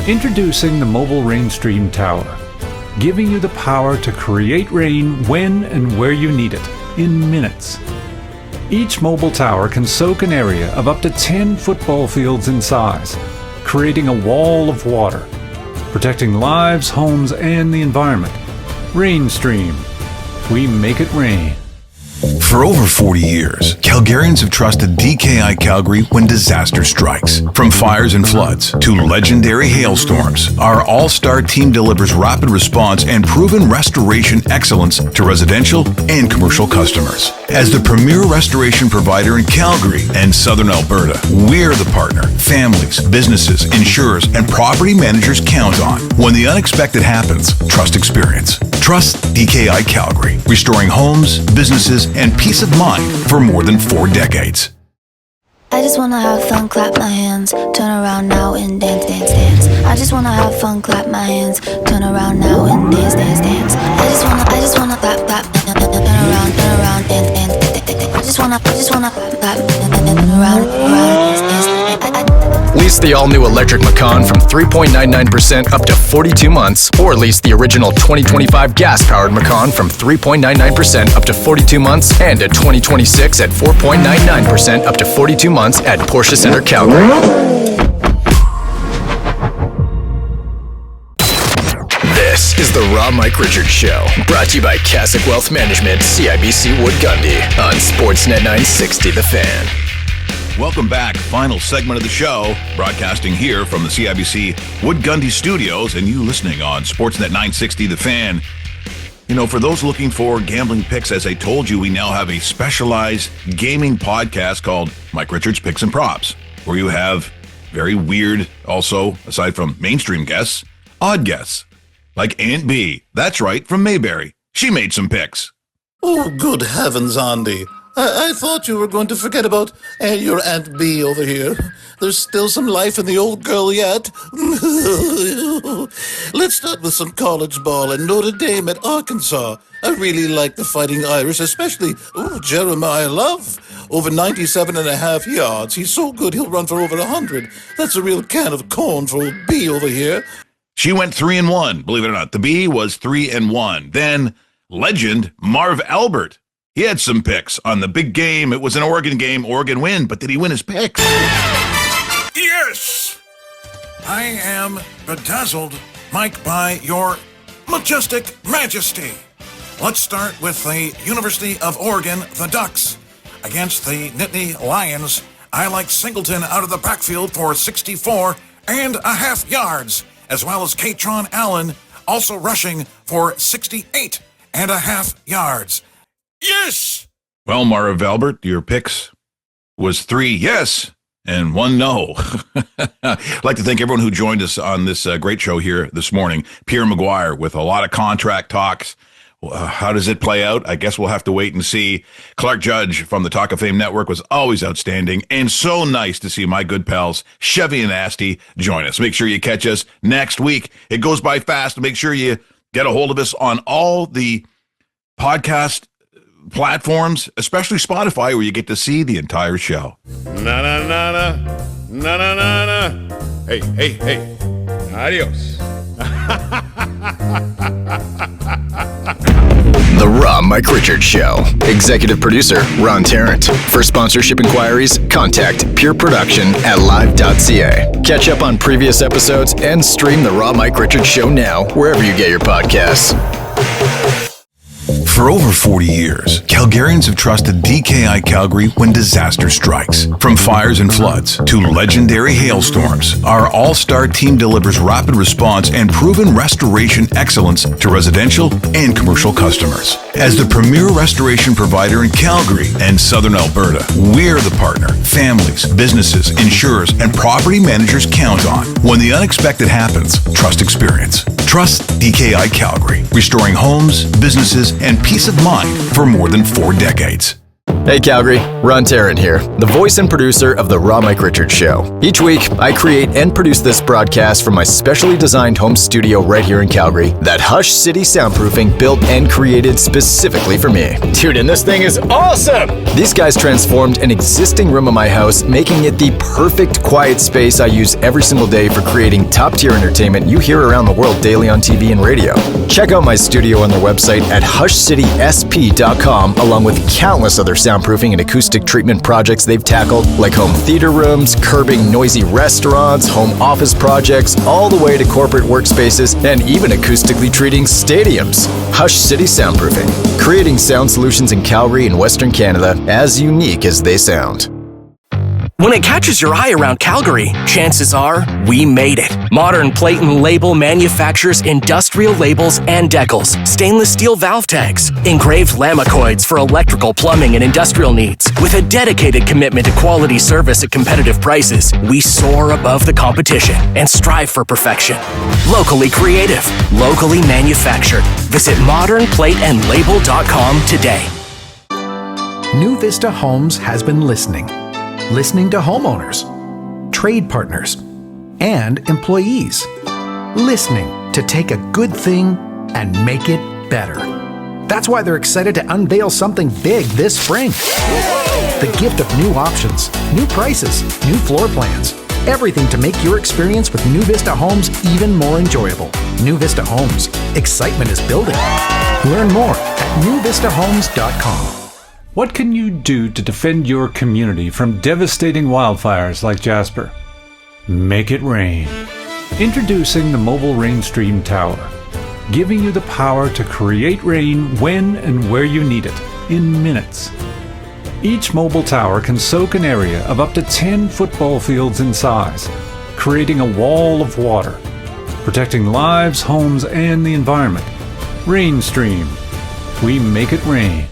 Introducing the mobile rain stream tower, giving you the power to create rain when and where you need it in minutes. Each mobile tower can soak an area of up to 10 football fields in size, creating a wall of water, protecting lives, homes, and the environment. Rainstream. We make it rain. For over 40 years, Calgarians have trusted DKI Calgary when disaster strikes. From fires and floods to legendary hailstorms, our all-star team delivers rapid response and proven restoration excellence to residential and commercial customers. As the premier restoration provider in Calgary and Southern Alberta, we're the partner families, businesses, insurers, and property managers count on. When the unexpected happens, trust experience. Trust DKI Calgary, restoring homes, businesses, and peace of mind for more than 4 decades. I just wanna have fun, clap my hands, turn around now and dance, dance, dance. I just wanna have fun, clap my hands, turn around now and dance, dance, dance. I just wanna clap, clap, turn around, dance, dance, dance. I just wanna clap, clap, turn around, dance, dance. We Lease the all-new electric Macan from 3.99% up to 42 months, or lease the original 2025 gas-powered Macan from 3.99% up to 42 months, and a 2026 at 4.99% up to 42 months at Porsche Center Calgary. This is the Raw Mike Richards Show, brought to you by Cassock Wealth Management, CIBC Wood Gundy, on Sportsnet 960 The Fan. Welcome back. Final segment of the show, broadcasting here from the CIBC Wood Gundy Studios, and you listening on Sportsnet 960 The Fan. You know, for those looking for gambling picks, as I told you, we now have a specialized gaming podcast called Mike Richards Picks and Props, where you have very weird, also, aside from mainstream guests, odd guests. Like Aunt B. That's right, from Mayberry. She made some picks. Oh, good heavens, Andy. I thought you were going to forget about your Aunt B over here. There's still some life in the old girl yet. Let's start with some college ball and Notre Dame at Arkansas. I really like the Fighting Irish, especially Jeremiah Love. Over 97.5 yards. He's so good he'll run for over 100. That's a real can of corn for old B over here. She went 3-1, believe it or not. The B was 3-1. Then legend Marv Albert. He had some picks on the big game. It was an Oregon game, Oregon win, but did he win his picks? Yes! I am bedazzled, Mike, by your majestic majesty. Let's start with the University of Oregon, the Ducks, against the Nittany Lions. I like Singleton out of the backfield for 64.5 yards. As well as Katron Allen, also rushing for 68.5 yards. Yes! Well, Marv Albert, your picks was 3 yes and 1 no. I'd like to thank everyone who joined us on this great show here this morning. Pierre McGuire with a lot of contract talks. How does it play out? I guess we'll have to wait and see. Clark Judge from the Talk of Fame Network was always outstanding, and so nice to see my good pals Chevy and Nasty join us. Make sure you catch us next week. It goes by fast. Make sure you get a hold of us on all the podcast platforms, especially Spotify, where you get to see the entire show. Hey. Adios. The Raw Mike Richards Show. Executive producer, Ron Tarrant. For sponsorship inquiries, contact Pure Production at live.ca. Catch up on previous episodes and stream The Raw Mike Richards Show now, wherever you get your podcasts. For over 40 years, Calgarians have trusted DKI Calgary when disaster strikes. From fires and floods to legendary hailstorms, our all-star team delivers rapid response and proven restoration excellence to residential and commercial customers. As the premier restoration provider in Calgary and Southern Alberta, we're the partner families, businesses, insurers, and property managers count on. When the unexpected happens, trust experience. Trust DKI Calgary, restoring homes, businesses, and peace of mind for more than 4 decades. Hey Calgary, Ron Tarrant here, the voice and producer of The Raw Mike Richards Show. Each week, I create and produce this broadcast from my specially designed home studio right here in Calgary that Hush City Soundproofing built and created specifically for me. Dude, and this thing is awesome! These guys transformed an existing room in my house, making it the perfect quiet space I use every single day for creating top-tier entertainment you hear around the world daily on TV and radio. Check out my studio on their website at hushcitysp.com, along with countless other soundproofing and acoustic treatment projects they've tackled, like home theater rooms, curbing noisy restaurants, home office projects, all the way to corporate workspaces, and even acoustically treating stadiums. Hush City Soundproofing, creating sound solutions in Calgary and Western Canada as unique as they sound. When it catches your eye around Calgary, chances are we made it. Modern Plate and Label manufactures industrial labels and decals, stainless steel valve tags, engraved lamicoids for electrical, plumbing, and industrial needs. With a dedicated commitment to quality service at competitive prices, we soar above the competition and strive for perfection. Locally creative, locally manufactured. Visit modernplateandlabel.com today. New Vista Homes has been listening to homeowners, trade partners, and employees. Listening to take a good thing and make it better. That's why they're excited to unveil something big this spring. The gift of new options, new prices, new floor plans, Everything to make your experience with New Vista Homes even more enjoyable. New Vista Homes. Excitement is building. Learn more at newvistahomes.com. What can you do to defend your community from devastating wildfires like Jasper? Make it rain. Introducing the mobile rain stream tower, giving you the power to create rain when and where you need it in minutes. Each mobile tower can soak an area of up to 10 football fields in size, creating a wall of water, protecting lives, homes, and the environment. Rainstream. We make it rain.